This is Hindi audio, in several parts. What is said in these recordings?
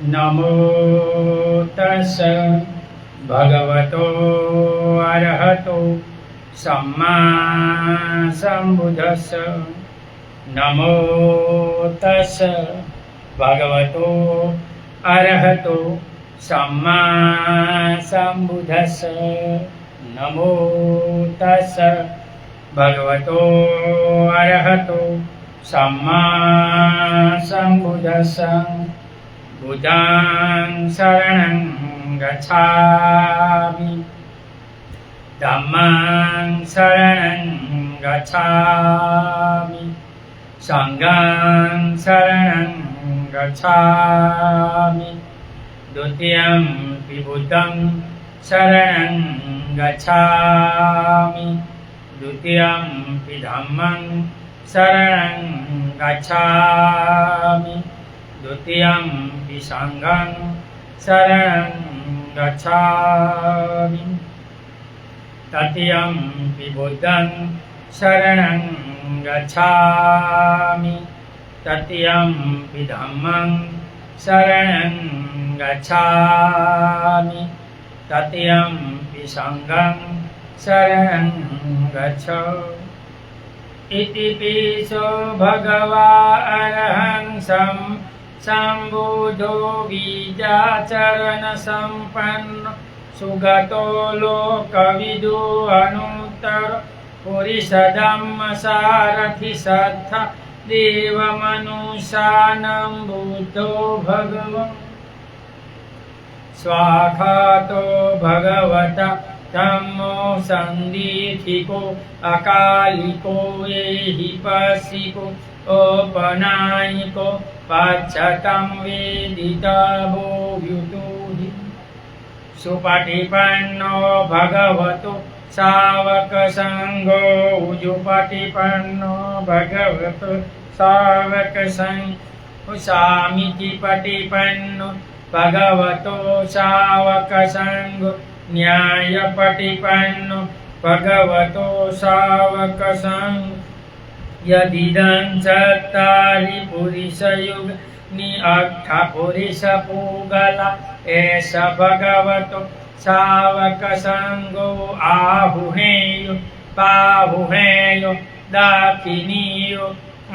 नमो तस् भगवतो अरहतो सम्मा सम्बुद्धस्स। नमो तस् भगवतो अरहतो सम्मा सम्बुद्धस्स। नमो तस् भगवतो अरहतो सम्मा सम्बुद्धस्स। बुद्धं शरणं गच्छामि, धम्मं शरणं गच्छामि, संघं शरणं गच्छामि, द्वितीयंपि बुद्धं शरणं गच्छामि, द्वितीयंपि धम्मं शरणं गच्छामि, द्वितीयंपि संघं शरणं गच्छामि, तृतीयंपि बुद्धं शरणं गच्छामि, तृतीयंपि धम्मं शरणं गच्छामि, तृतीयंपि संघं शरणं गच्छामि। इति पिसो भगवा अरहं सम्बुद्धो विद्याचरण संपन्न सुगतो लोकविदो अनुत्तर पुरुषधम्म सारथि सत्थ देवमनुष्यानं बुद्धो भगवन् स्वाखातो भगवता धम्मो संदीथिको अकालिको एहिपसिको औपनायिको पाच्छतं वेदितवो व्युतुहि। सुपटिपन्नो भगवतो सावकसङ्घो उजुपटिपन्नो भगवतो सावकसङ्घो सामिति पटिपन्नो भगवतो सावकसङ्घो न्यायपटिपन्नो भगवतो सावकसङ्घो। यदिदं चत्वारि पुरुषयुगानि अष्टपुरुषपूगला एष भगवतो सावकसङ्घो आहुहेयो पाहुहेयो दाक्षिणीयो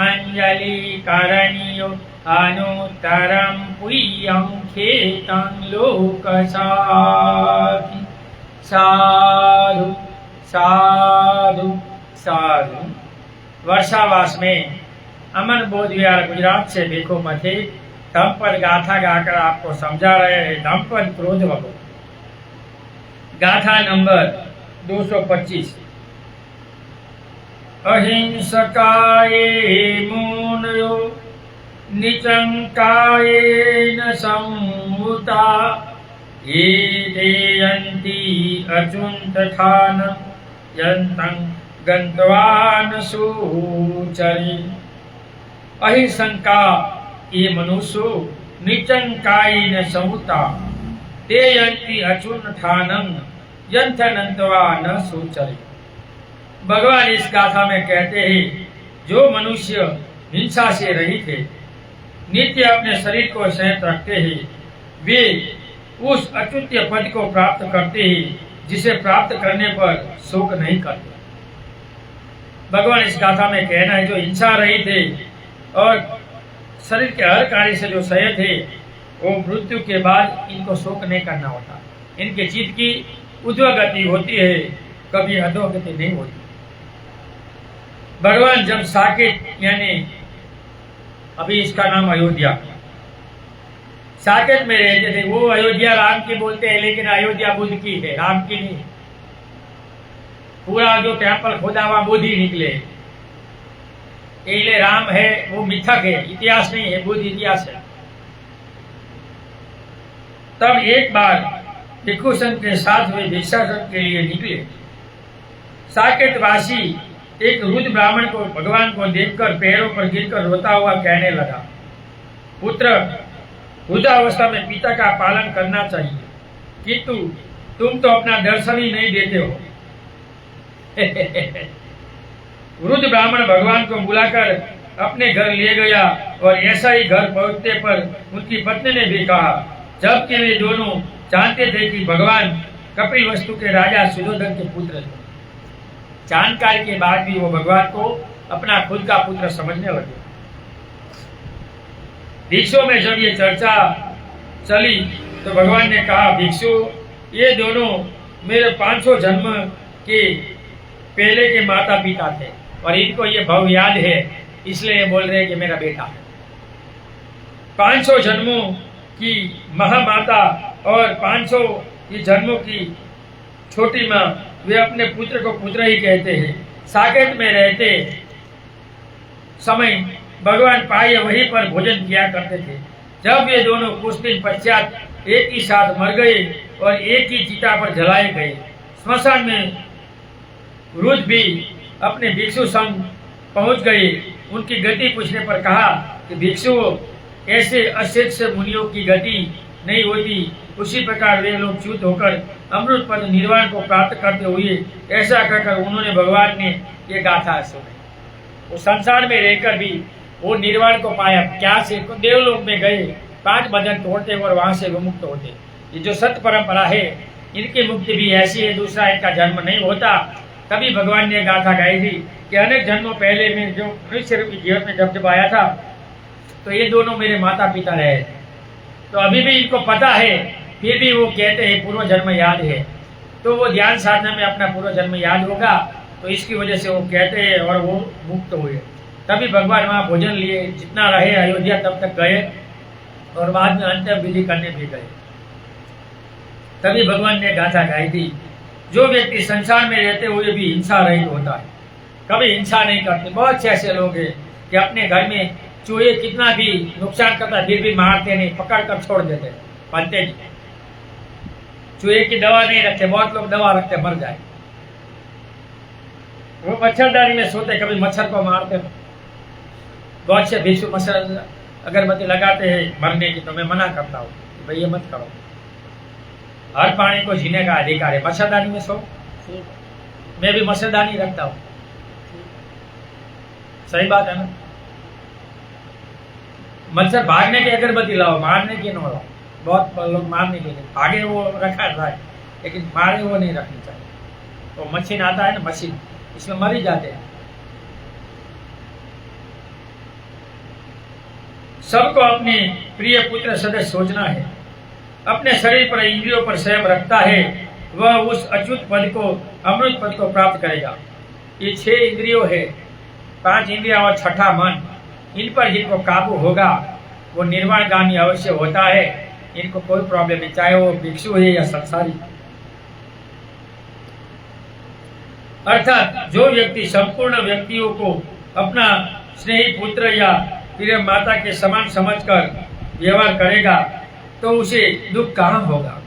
अञ्जलिकरणीयो अनुत्तरं पुय्यं खेतं लोकसाधि। साधु साधु साधु। वर्षावास में अमन बोध विहार गुजरात से देखो मथे धम्मपद गाथा गाकर आपको समझा रहे हैं। धम्मपद क्रोध वगो गाथा नंबर 225। अहिंसकाये मुनयो निचंकायेन संहुता ये देयन्ति अचुंतथान यन्तं गन्त्वान सुचरि। अहिंसका ये मनुष्यो निचंकायेन संहुता ते यन्ति अचुंतथानं यन्थनन्त्वा न सुचरि। भगवान इस गाथा में कहते हैं, जो मनुष्य हिंसा से रहित है, नित्य अपने शरीर को संयत रखते हैं, वे उस अच्युत्य पद को प्राप्त करते हैं जिसे प्राप्त करने पर शोक नहीं करते। भगवान इस गाथा में कहना है, जो हिंसा रहित है और शरीर के हर कार्य से जो संयत है, वो मृत्यु के बाद इनको शोक नहीं करना होता। इनके चित्त की ऊर्ध्वगति होती है, कभी अधोगति नहीं होती। भगवान जब साकेत यानी अभी इसका नाम अयोध्या, साकेत में रहते थे। वो अयोध्या राम की बोलते हैं, लेकिन अयोध्या बुद्ध की है, राम की नहीं। पूरा जो टेम्पल खोदा हुआ बुद्ध ही निकले, इसलिए राम है वो मिथक है, इतिहास नहीं है, बुद्ध इतिहास है। तब एक बार भिक्षु संघ के साथ वे भिक्षाटन के लिए निकले। साकेत वासी एक वृद्ध ब्राह्मण को भगवान को देखकर पैरों पर गिरकर रोता हुआ कहने लगा, पुत्र, वृद्धावस्था में पिता का पालन करना चाहिए, किंतु तुम तो अपना दर्शन ही नहीं देते हो। वृद्ध ब्राह्मण भगवान को बुलाकर अपने घर ले गया और ऐसा ही घर पहुंचने पर उनकी पत्नी ने भी कहा, जबकि वे दोनों जानते थे कि भगवान कपिल वस्तु के राजा सुयोधन के पुत्र थे। जानकारी के बाद भी वो भगवान को अपना खुद का पुत्र समझने लगे। भिक्षु में जब ये चर्चा चली तो भगवान ने कहा, भिक्षु ये दोनों मेरे 500 जन्म के पहले के माता पिता थे और इनको ये भाव याद है, इसलिए बोल रहे हैं कि मेरा बेटा है। 500 जन्मों की महामाता और 500 की जन्मों की छोटी माँ, वे अपने पुत्र को पुत्र ही कहते हैं। साकेत में रहते समय भगवान पाए वहीं पर भोजन किया करते थे। जब ये दोनों कुछ दिन पश्चात एक ही साथ मर गए और एक ही चिता पर जलाए गए। स्मशान में रुद्र भी अपने भिक्षु संग पहुंच गए। उनकी गति पूछने पर कहा कि भिक्षुओं, ऐसे अशेष मुनियों की गति नहीं होती, उसी प्रकार वे लोग च्युत होकर अमृत पद निर्वाण को प्राप्त करते हुए। ऐसा कहकर उन्होंने भगवान ने ये गाथा सुनाई। वो संसार में रहकर भी वो निर्वाण को पाया। क्या से देवलोक में गए, 5 बंधन तोड़ते और वहां से विमुक्त होते। ये जो सत्य परंपरा है, इनकी मुक्ति भी ऐसी है, दूसरा इनका जन्म नहीं होता। तभी भगवान ने गाथा गाई थी कि अनेक जन्मों पहले में जो मनुष्य रूपी जीवन में जब आया था, तो ये दोनों मेरे माता पिता रहे। तो अभी भी इनको पता है, फिर भी वो कहते हैं पूर्व जन्म याद है। तो वो ध्यान साधना में अपना पूर्व जन्म याद होगा, तो इसकी वजह से वो कहते हैं और वो मुक्त हुए। तभी भगवान वहाँ भोजन लिए, जितना रहे अयोध्या तब तक गए और बाद में अंतिम विधि करने भी गए। तभी भगवान ने गाथा गाई थी, जो व्यक्ति संसार में रहते हुए भी हिंसा रहित होता है, कभी हिंसा नहीं करते। बहुत से ऐसे लोग हैं कि अपने घर में चूहे कितना भी नुकसान करता फिर भी मारते नहीं, पकड़ कर छोड़ देते। पंते जी चूहे की दवा नहीं रखते, बहुत लोग दवा रखते मर जाए। वो मच्छरदानी में सोते, कभी मच्छर को मारते। बहुत से भिक्षु मच्छर अगरबत्ती लगाते हैं मरने की, तो मैं मना करता हूँ भाई ये मत करो। हर प्राणी को जीने का अधिकार है। मच्छरदानी में सो, मैं भी मच्छरदानी रखता हूँ। सही बात है ना। मच्छर भागने की अगरबत्ती लाओ, मारने की न लाओ। बहुत लोग मारने के लिए भागे वो रखा है, लेकिन मारे वो नहीं रखनी चाहिए। तो मशीन आता है ना, मशीन, इसमें मर ही जाते हैं। सबको अपने प्रिय पुत्र सदस्य सोचना है। अपने शरीर पर इंद्रियों पर संयम रखता है, वह उस अच्युत पद को, अमृत पद को प्राप्त करेगा। ये 6 इंद्रियों है, 5 इंद्रिया और 6ठा मन। इन पर जिनको काबू होगा वो निर्वाणगामी अवश्य होता है। इनको कोई प्रॉब्लम नहीं, चाहे वो भिक्षु है या संसारी। अर्थात जो व्यक्ति संपूर्ण व्यक्तियों को अपना स्नेही पुत्र या प्रिय माता के समान समझकर व्यवहार करेगा, तो उसे दुख कहाँ होगा।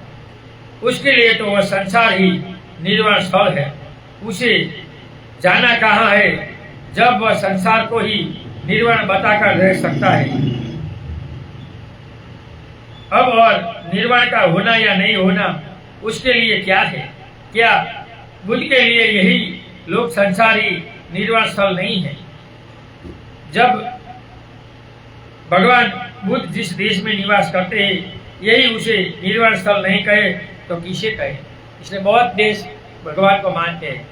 उसके लिए तो वह संसार ही निर्वाण स्थल है। उसे जाना कहाँ है, जब वह संसार को ही निर्वाण बताकर रह सकता है। अब और निर्वाण का होना या नहीं होना उसके लिए क्या है? क्या बुद्ध के लिए यही लोक संसारी निर्वाण स्थल नहीं है? जब भगवान बुद्ध जिस देश में निवास करते हैं, यही उसे निर्वाण स्थल नहीं कहे तो किसे कहे? इसलिए बहुत देश भगवान को मानते हैं।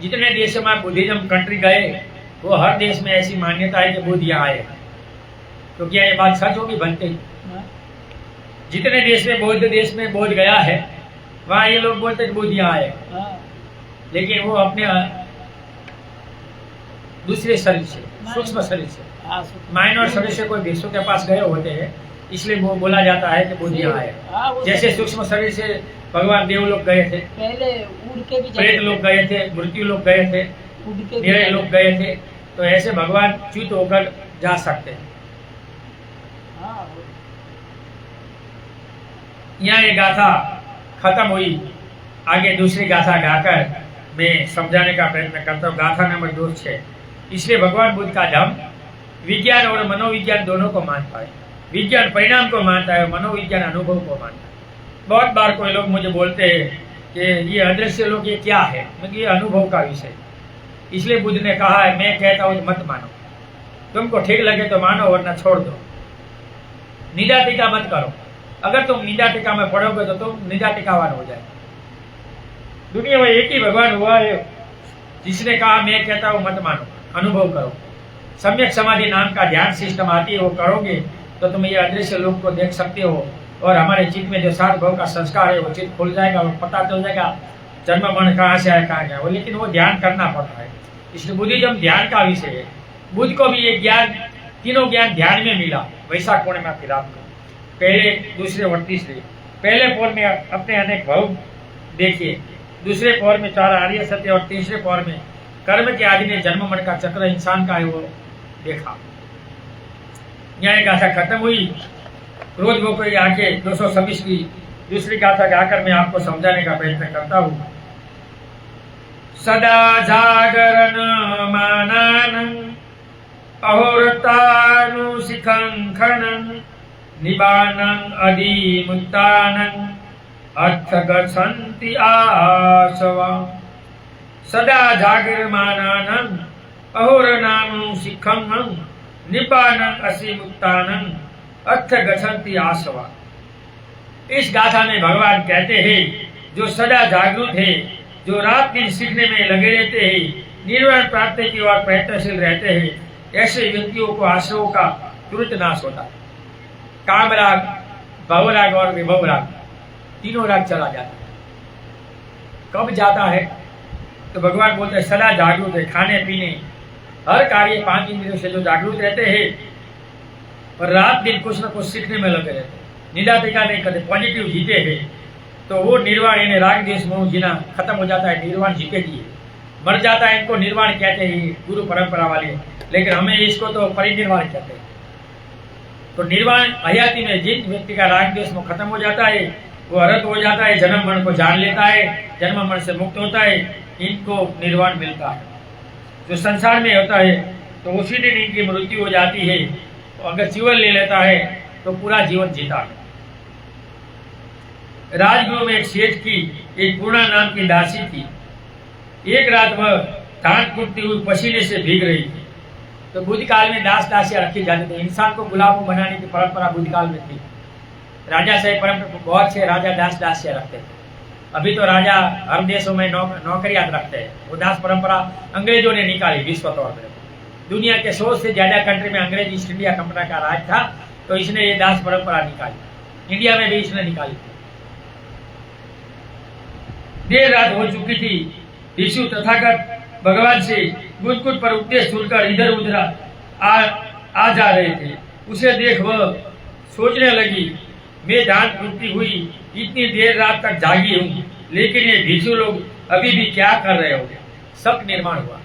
जितने देशों में बुद्धिज्म कंट्री गए, वो हर देश में ऐसी मान्यता है कि बुद्ध यहाँ आए। तो क्या ये बात सच होगी? बनते ही जितने देश में बौद्ध देश में बौद्ध गया है, वहाँ ये लोग बोलते हैं बुद्ध यहाँ आए, लेकिन वो अपने दूसरे शरीर से, सूक्ष्म शरीर से, माइनर शरीर से कोई भिक्षु के पास गए होते हैं, इसलिए वो बोला जाता है कि बुद्ध यहाँ आए। जैसे सूक्ष्म शरीर से भगवान देव लोग गए थे, पहले उड़ के भी प्रेत लोग गए थे, मृत्यु लोग गए थे, निरय लोग गए थे, तो ऐसे भगवान च्युत होकर जा सकते हैं। यहाँ ये गाथा खत्म हुई, आगे दूसरी गाथा गाकर मैं समझाने का प्रयत्न करता हूँ। गाथा नंबर 2 इसलिए भगवान बुद्ध का धर्म विज्ञान और मनोविज्ञान दोनों को मानता है। विज्ञान परिणाम को मानता है, मनोविज्ञान अनुभव को मानता है। बहुत बार कोई लोग मुझे बोलते हैं कि ये अदृश्य लोग ये क्या है? मतलब ये अनुभव का विषय। इसलिए बुद्ध ने कहा है, मैं कहता हूं तो मत मानो, तुमको ठीक लगे तो मानो वरना छोड़ दो। निंदा टीका मत करो। अगर तुम निंदा टीका में पड़ोगे तो तुम निंदा टीकावान हो जाए। दुनिया में एक ही भगवान हुआ है जिसने कहा मैं कहता हूं मत मानो, अनुभव करो। सम्यक समाधि नाम का ध्यान सिस्टम आती है, वो करोगे तो तुम ये अदृश्य लोक को देख सकते हो और हमारे चित्त में जो सात भाव का संस्कार है वो चित्त खुल जाएगा और पता चल जाएगा जन्म मन कहाँ से आया कहाँ गया वो। लेकिन वो ध्यान करना पड़ता है। इसलिए बुद्धिज्म ध्यान का विषय है। बुद्ध को भी ये ज्ञान, तीनों ज्ञान ध्यान में मिला वैशाख पूर्णिमा की रात को, पहले दूसरे और तीसरे। पहले पौर में अपने अनेक भाव देखिए, दूसरे पौर में चार आर्य सत्य और तीसरे पौर में कर्म के आदि ने जन्म मन का चक्र इंसान का है वो देखा। न्याय गाथा खत्म हुई। रोज वो कोई आके 226 की दूसरी गाथा गाकर मैं आपको समझाने का प्रयत्न करता हूँ। सदा जागरण मानानं अहोरतानुशिखं खनं निबानं अधिमुक्तानं अर्थ गच्छन्ति आसवा। सदा जागरमानानं अहोरनानुशिखं निबानं असिमुक्तानं अर्थ गच्छन्ति आसवा। इस गाथा में भगवान कहते हैं जो सदा जागरूक है, जो रात दिन सीखने में लगे रहते हैं, निर्वाण प्राप्ति की ओर प्रयत्नशील रहते हैं, ऐसे व्यक्तियों को आश्रयों का तुरंत नाश होता है। काम राग, भवराग और विभव राग, तीनों राग चला जाता है। कब जाता है तो भगवान बोलते हैं सदा जागरूक है, खाने पीने हर कार्य 5 इंद्रियों से जो जागरूक रहते हैं और रात दिन कुछ न कुछ सीखने में लगे रहते हैं, निंदा टीका नहीं करते, पॉजिटिव जीते हैं, तो वो निर्वाण यानी राग देश मोह जीना खत्म हो जाता है। निर्वाण जीते जी मर जाता है। इनको निर्वाण कहते हैं गुरु परंपरा वाले, लेकिन हमें इसको तो परिनिर्वाण कहते हैं। तो निर्वाण हयाती में जिस व्यक्ति का राग देश मोह खत्म हो जाता है वो अरहत हो जाता है, जन्म मरण को जान लेता है, जन्म मरण से मुक्त होता है, इनको निर्वाण मिलता है। जो संसार में होता है तो उसी दिन इनकी मृत्यु हो जाती है। तो अगर जीवन ले लेता है तो पूरा जीवन जीता है। राजगृह में एक सेठ की एक पूर्णा नाम की दासी थी। एक रात वह धान कूटती हुई पसीने से भीग रही थी। तो बुद्ध काल में दास दासियां रखी जाती थी। इंसान को गुलाम बनाने की परंपरा बुद्ध काल में थी। राजा से परंपरा बहुत से राजा दास दासियां रखते थे। अभी तो राजा हर देशों में नौकरियां रखते हैं। वो दास परंपरा अंग्रेजों ने निकाली विश्व तौर पर। दुनिया के 100 से ज्यादा कंट्री में अंग्रेज ईस्ट इंडिया कंपनी का राज था, तो इसने ये दास परंपरा निकाली। इंडिया में भी इसने निकाली। देर रात हो चुकी थी। भिक्षु तथागत भगवान से गुदगुद पर उपदेश सुनकर इधर उधर आ जा रहे थे। उसे देख वह सोचने लगी, मैं धान कूटती हुई इतनी देर रात तक जागी हूँ, लेकिन ये भिक्षु लोग अभी भी क्या कर रहे होंगे। शक निर्माण हुआ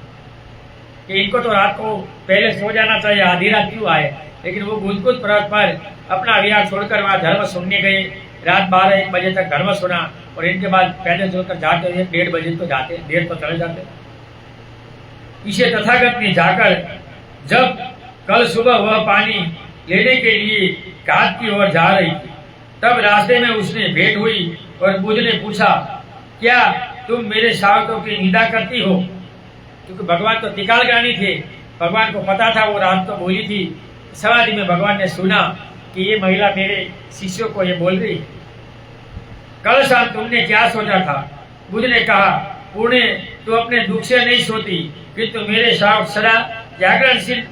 कि इनको तो रात को पहले सो जाना चाहिए, आधी रात क्यों आए। लेकिन वो गुदगुद पर्वत पर अपना विहार छोड़कर वहां धर्म सुनने गए। रात 12-1 बजे तक धर्म सुना और इनके बाद पैदल चलकर जाते हुए 1:30 बजे तो जाते, देर तो चले जाते। इसे तथागत ने जाकर जब कल सुबह वह पानी लेने के लिए घाट की ओर जा रही थी, तब रास्ते में उसने भेंट हुई और बुद्ध ने पूछा, क्या तुम मेरे सावकों की निंदा करती हो? क्योंकि भगवान तो तिकाल ज्ञानी थे। भगवान को पता था वो रात तो बोली थी। समाधि में भगवान ने सुना कि ये महिला मेरे शिष्यों को ये बोल रही। कल शाम तुमने क्या सोचा था? बुद्ध ने कहा, पुणे तो अपने दुख से नहीं सोती, किंतु मेरे साथ सदा जागरणशील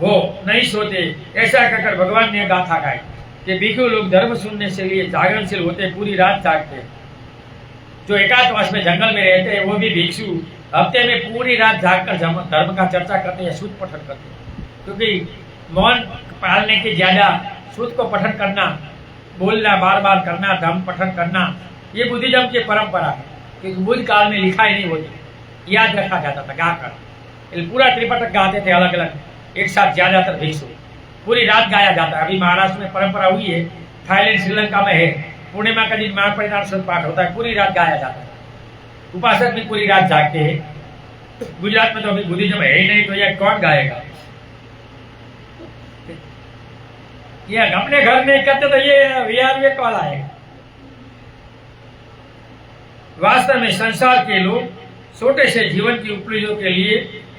हो, नहीं सोते। ऐसा कहकर भगवान ने गाथा गाई कि भिक्षु लोग धर्म सुनने से लिए जागरणशील होते, पूरी रात जागते। जो एकांतवास में जंगल में रहते हैं वो भी भिक्षु हफ्ते में पूरी रात जागकर धर्म का चर्चा करते हैं, शुद्ध पठन करते हैं। क्योंकि मौन पालने की ज्यादा शुद्ध को पठन करना, बोलना, बार बार करना, धर्म पठन करना, ये बुद्धिज्म की परंपरा है। क्योंकि बुद्ध काल में लिखाई नहीं होती, याद रखा जाता था गाकर। पूरा त्रिपटक गाते थे अलग अलग एक साथ, ज्यादातर भिक्षु पूरी रात गाया जाता है। अभी महाराष्ट्र में परंपरा हुई है, थाईलैंड श्रीलंका में है। पूर्णिमा का दिन महापरिनिर्वाण पाठ होता है, पूरी रात गाया जाता है। उपासक भी पूरी रात जागते हैं। गुजरात में तो अभी बुद्धिज्म है ही नहीं, तो यह कौन गाएगा? ये अपने घर में करते तो ये विहार वाला है। वास्तव में संसार के लोग छोटे से जीवन की उपलब्धियों के लिए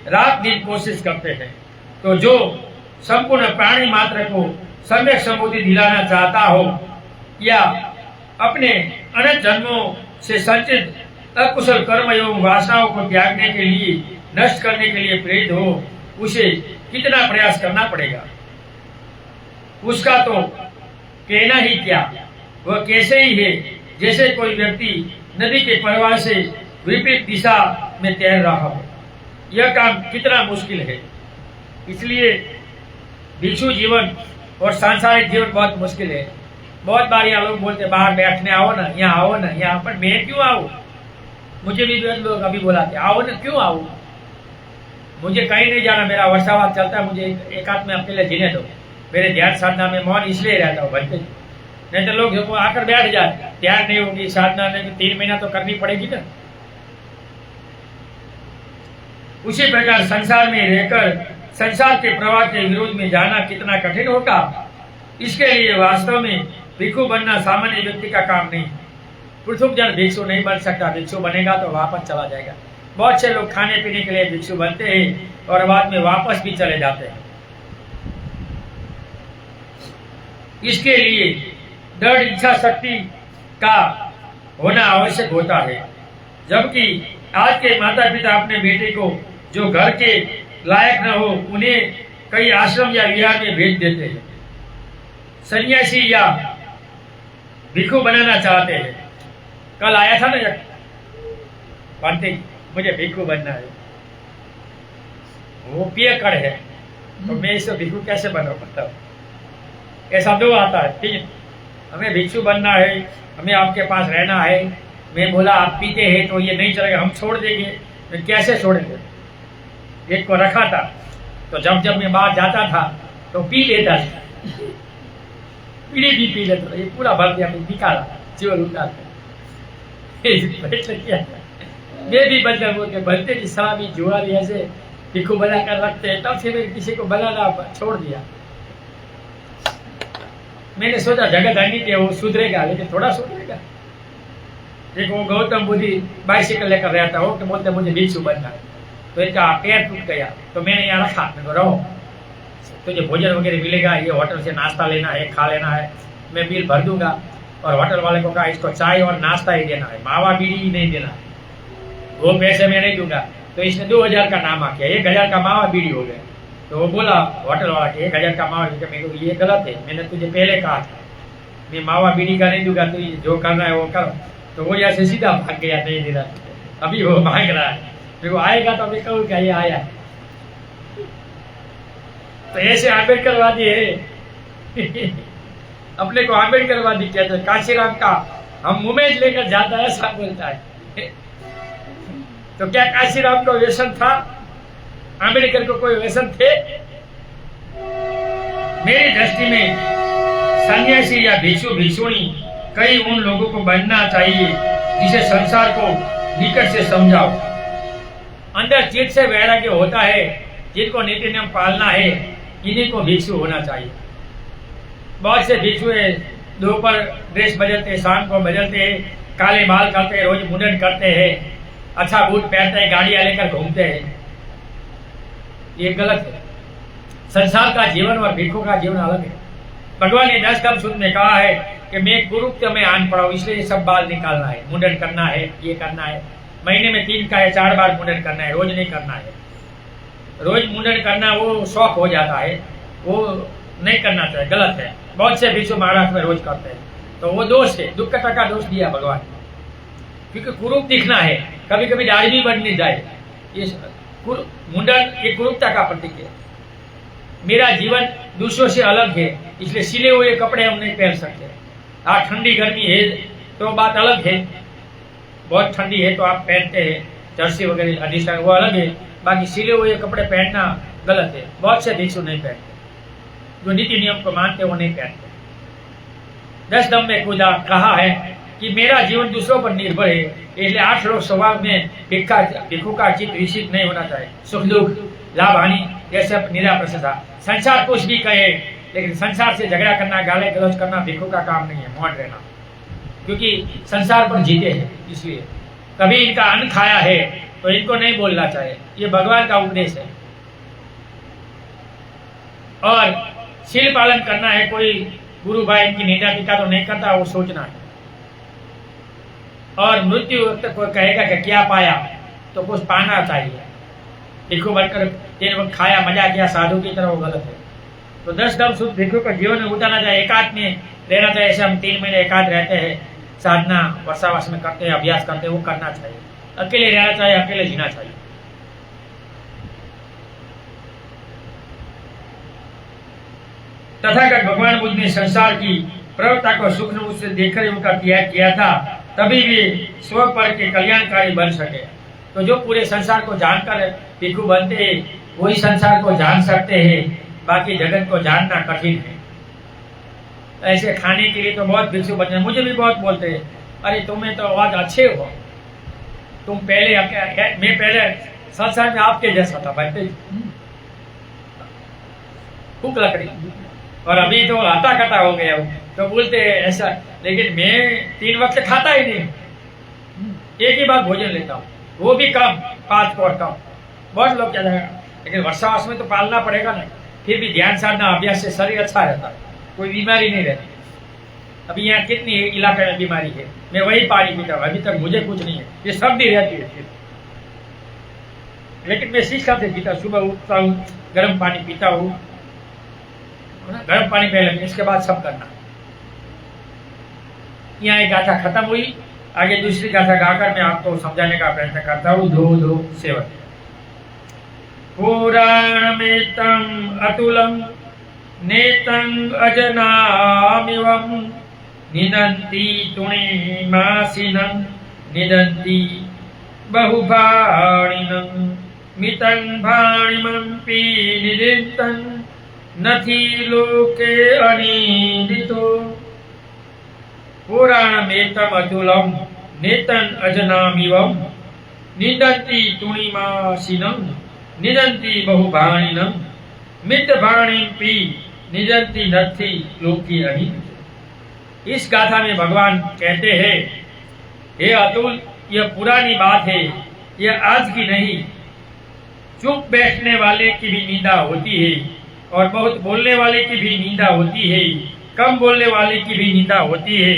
रात दिन कोशिश करते हैं। तो जो संपूर्ण प्राणी मात्र को सम्यक संबोधि दिलाना चाहता हो या अपने अनंत जन्मों से संचित अकुशल कर्म एवं वासनाओं को त्यागने के लिए, नष्ट करने के लिए प्रेरित हो, उसे कितना प्रयास करना पड़ेगा। उसका तो कहना ही क्या, वह कैसे ही है जैसे कोई व्यक्ति नदी के प्रवाह से विपरीत दिशा में तैर रहा हो। यह काम कितना मुश्किल है। इसलिए भिक्षु जीवन और सांसारिक जीवन बहुत मुश्किल है। बहुत बार यहाँ लोग बोलते बाहर बैठने आओ ना, यहाँ आओ ना, यहाँ पर मैं क्यों आऊँ। मुझे भी लोग अभी बुलाते आओ ना, क्यों आऊँ, मुझे कहीं नहीं जाना, मेरा वर्षावाद चलता है, मुझे एक आध में अकेले जीने दो। मेरे ध्यान साधना में मौन इसलिए रहता हूँ भलते, नहीं तो लोग आकर बैठ जाए। ध्यान नहीं होगी, साधना नहीं, 3 महीना तो करनी पड़ेगी ना। उसी प्रकार संसार में रहकर संसार के प्रवाह के विरोध में जाना कितना कठिन होगा। इसके लिए वास्तव में भिक्षु बनना सामान्य व्यक्ति का काम नहीं। पृथुक जन भिक्षु नहीं बन सकता। भिक्षु बनेगा तो वापस चला जाएगा। बहुत से लोग खाने पीने के लिए भिक्षु बनते हैं और बाद में वापस भी चले जाते हैं। इसके लिए दृढ़ इच्छा शक्ति का होना आवश्यक होता है। जबकि आज के माता पिता अपने बेटे को जो घर के लायक न हो, उन्हें कई आश्रम या विहार में भेज देते हैं। सन्यासी या भिक्षु बनाना चाहते हैं। कल आया था ना एक पंडित, मुझे भिक्षु बनना है, वो पियकर है, तो मैं इसे भिक्षु कैसे बनाऊं, बताओ। ऐसा दो आता है, ठीक, हमें भिक्षु बनना है, हमें आपके पास रहना है। मैं बोला आप पीते हैं तो ये नहीं चलेगा, हम छोड़ देंगे। मैं कैसे छोड़ेंगे। एक को रखा था, तो जब जब मैं बाहर जाता था तो पी लेता था, पीढ़ी भी पी लेता था। ये पूरा भर दिया, मैं निकाला, जीवन उतार मैं भी बदल बोल के बनते की शराबी जुआरी ऐसे भिक्षु बना कर रखते हैं। तब से मैंने किसी को बनाना छोड़ दिया। मैंने सोचा जगत धनी थे, वो सुधरेगा, लेकिन थोड़ा सुधरेगा। एक वो गौतम बुद्धि बाइसिकल लेकर रहता हो कि बोलते मुझे भिक्षु बनना है, तो इनका पैर टूट गया, तो मैंने यहाँ रखा, मैं तो रहो, तुझे भोजन वगैरह मिलेगा, ये होटल से नाश्ता लेना है, खा लेना है, मैं बिल भर दूंगा। और होटल वाले को कहा इसको चाय और नाश्ता ही देना है, मावा बीड़ी ही नहीं देना है, वो पैसे मैं नहीं दूंगा। तो इसने 2000 का नामा किया, 1000 का मावा बीड़ी हो गया। तो वो बोला होटल वाला कि 1000 का मावा, मेरे को ये गलत है, मैंने तुझे पहले कहा था मैं मावा बीड़ी का नहीं दूंगा, तुझे जो करना है वो कर। तो वो यहाँ से सीधा भाग गया, नहीं देना। अभी वो भाग रहा है, वो आएगा तो मैं कहूँ क्या ये आया। तो ऐसे आंबेडकरवादी है अपने को आंबेडकरवादी कहते हैं। काशीराम का हम मुंह में लेकर जाता है, ऐसा बोलता है। तो क्या काशीराम को व्यसन था? आंबेडकर को कोई व्यसन थे? मेरी दृष्टि में सन्यासी या भिक्षु भिक्षुणी कई उन लोगों को बनना चाहिए जिसे संसार को निकट से समझाओ। अंदर चित्त से वैराग्य होता है, जिनको नीति नियम पालना है, इन्हीं को भिक्षु होना चाहिए। बहुत से भिक्षु दोपहर ड्रेस बदलते, शाम को बदलते, काले बाल करते हैं, रोज मुंडन करते हैं, अच्छा बूट पहनते हैं, गाड़ियां लेकर घूमते हैं। ये गलत है। संसार का जीवन और भिक्षु का जीवन अलग है। भगवान ने 10 कम सूत्र में कहा है कि मैं गुरुत्व में आन पड़ा हूं, इसलिए ये सब बाल निकालना है, मुंडन करना है, ये करना है, महीने में 3 का या 4 बार मुंडन करना है, रोज नहीं करना है। रोज मुंडन करना वो शौक हो जाता है, वो नहीं करना चाहिए, गलत है। बहुत से भिक्षु महाराष्ट्र में रोज करते हैं, तो वो दोष है, दुख का दोष दिया भगवान, क्योंकि कुरूप दिखना है, कभी कभी दाढ़ी भी बढ़ने जाए। ये मुंडन ये कुरूपता का प्रतीक है। मेरा जीवन दूसरों से अलग है, इसलिए सिले हुए कपड़े हम नहीं पहन सकते। हाँ, ठंडी गर्मी है तो बात अलग है, बहुत ठंडी है तो आप पहनते हैं जर्सी वगैरह अधिष्ठान, वो अलग है। बाकी सिले हुए कपड़े पहनना गलत है। बहुत से भिक्षु नहीं पहनते, जो नीति नियम को मानते वो नहीं पहनते। 10 दम में खुदा कहा है कि मेरा जीवन दूसरों पर निर्भर है, इसलिए 8 लोग स्वभाव में भिक्षु का चित्त विशिष्ट नहीं होना चाहिए। सुख दुख लाभ हानि यह सब निरा प्रशंसा। संसार कुछ भी कहे, लेकिन संसार से झगड़ा करना, गाली गलौज करना भिक्षु का काम नहीं है, मौन रहना, क्योंकि संसार पर जीते हैं। इसलिए कभी इनका अन्न खाया है तो इनको नहीं बोलना चाहिए, ये भगवान का उपदेश है। और शील पालन करना है, कोई गुरु भाई इनकी निंदा टीका तो नहीं करता, वो सोचना है। और मृत्यु वक्त कोई कहेगा कि क्या पाया, तो कुछ पाना चाहिए। भिक्षु बनकर 3 वक्त खाया, मजा किया साधु की तरह, वो गलत है। तो 10 दम शुद्ध भिक्षु को जीवन में उतारना चाहिए, एकांत में रहना चाहिए। ऐसे हम 3 महीने एकांत रहते हैं, साधना वर्षावास में करते हैं, अभ्यास करते हैं, वो करना चाहिए। अकेले रहना चाहिए, अकेले जीना चाहिए। तथागत भगवान बुद्ध ने संसार की प्रवृत्ता को सूक्ष्म रूप से देखकर उनका त्याग किया था, तभी भी स्व पर के कल्याणकारी बन सके। तो जो पूरे संसार को जानकर भिक्षु बनते हैं, वही संसार को जान सकते हैं, बाकी जगत को जानना कठिन है। ऐसे खाने के लिए तो बहुत भिक्षु बनते हैं, मुझे भी बहुत बोलते हैं, अरे तुम्हें तो आवाज अच्छे हो, तुम पहले मैं पहले संसार में आपके जैसा था, बनते भूख लकड़ी, और अभी तो आता कटा हो गया हूँ। तो बोलते ऐसा, लेकिन मैं 3 वक्त खाता ही नहीं, एक ही बार भोजन लेता हूँ, वो भी कम, 5 कोर कम। बहुत लोग क्या जाएगा, लेकिन वर्षावास में तो पालना पड़ेगा ना। फिर भी ध्यान साधना अभ्यास से शरीर अच्छा रहता है, कोई बीमारी नहीं रहती। अभी यहाँ कितनी इलाके में बीमारी है, मैं वही पानी पीता हूँ, अभी तक मुझे कुछ नहीं है। ये सर्दी रहती है, लेकिन मैं शिक्षा से पीता, सुबह उठता हूँ, गर्म पानी पीता हूँ, गर्म पानी पहले, इसके बाद सब करना। यहाँ एक गाथा खत्म हुई, आगे दूसरी गाथा गाकर मैं आपको समझाने का प्रयत्न करता हूँ। धो धो सेवन। पुराणमेतं अतुलं नेतं अजनामिवं निदन्ति तुणिमासिनं निदन्ति बहुभाणिनं मितं भाणिमंपि निदिन्तं नथी लोके अनिदितो। पुराणमेतं अतुलं नेतं अजनामिवं निदन्ति तुणिमासिनं निदन्ति बहुभाणिनं मितभाणिमपि निदन्ति नथी लोके अनिदितो। इस गाथा में भगवान कहते हैं, हे अतुल, यह पुरानी बात है, यह आज की नहीं। चुप बैठने वाले की भी निंदा होती है, और बहुत बोलने वाले की भी निंदा होती है, कम बोलने वाले की भी निंदा होती है।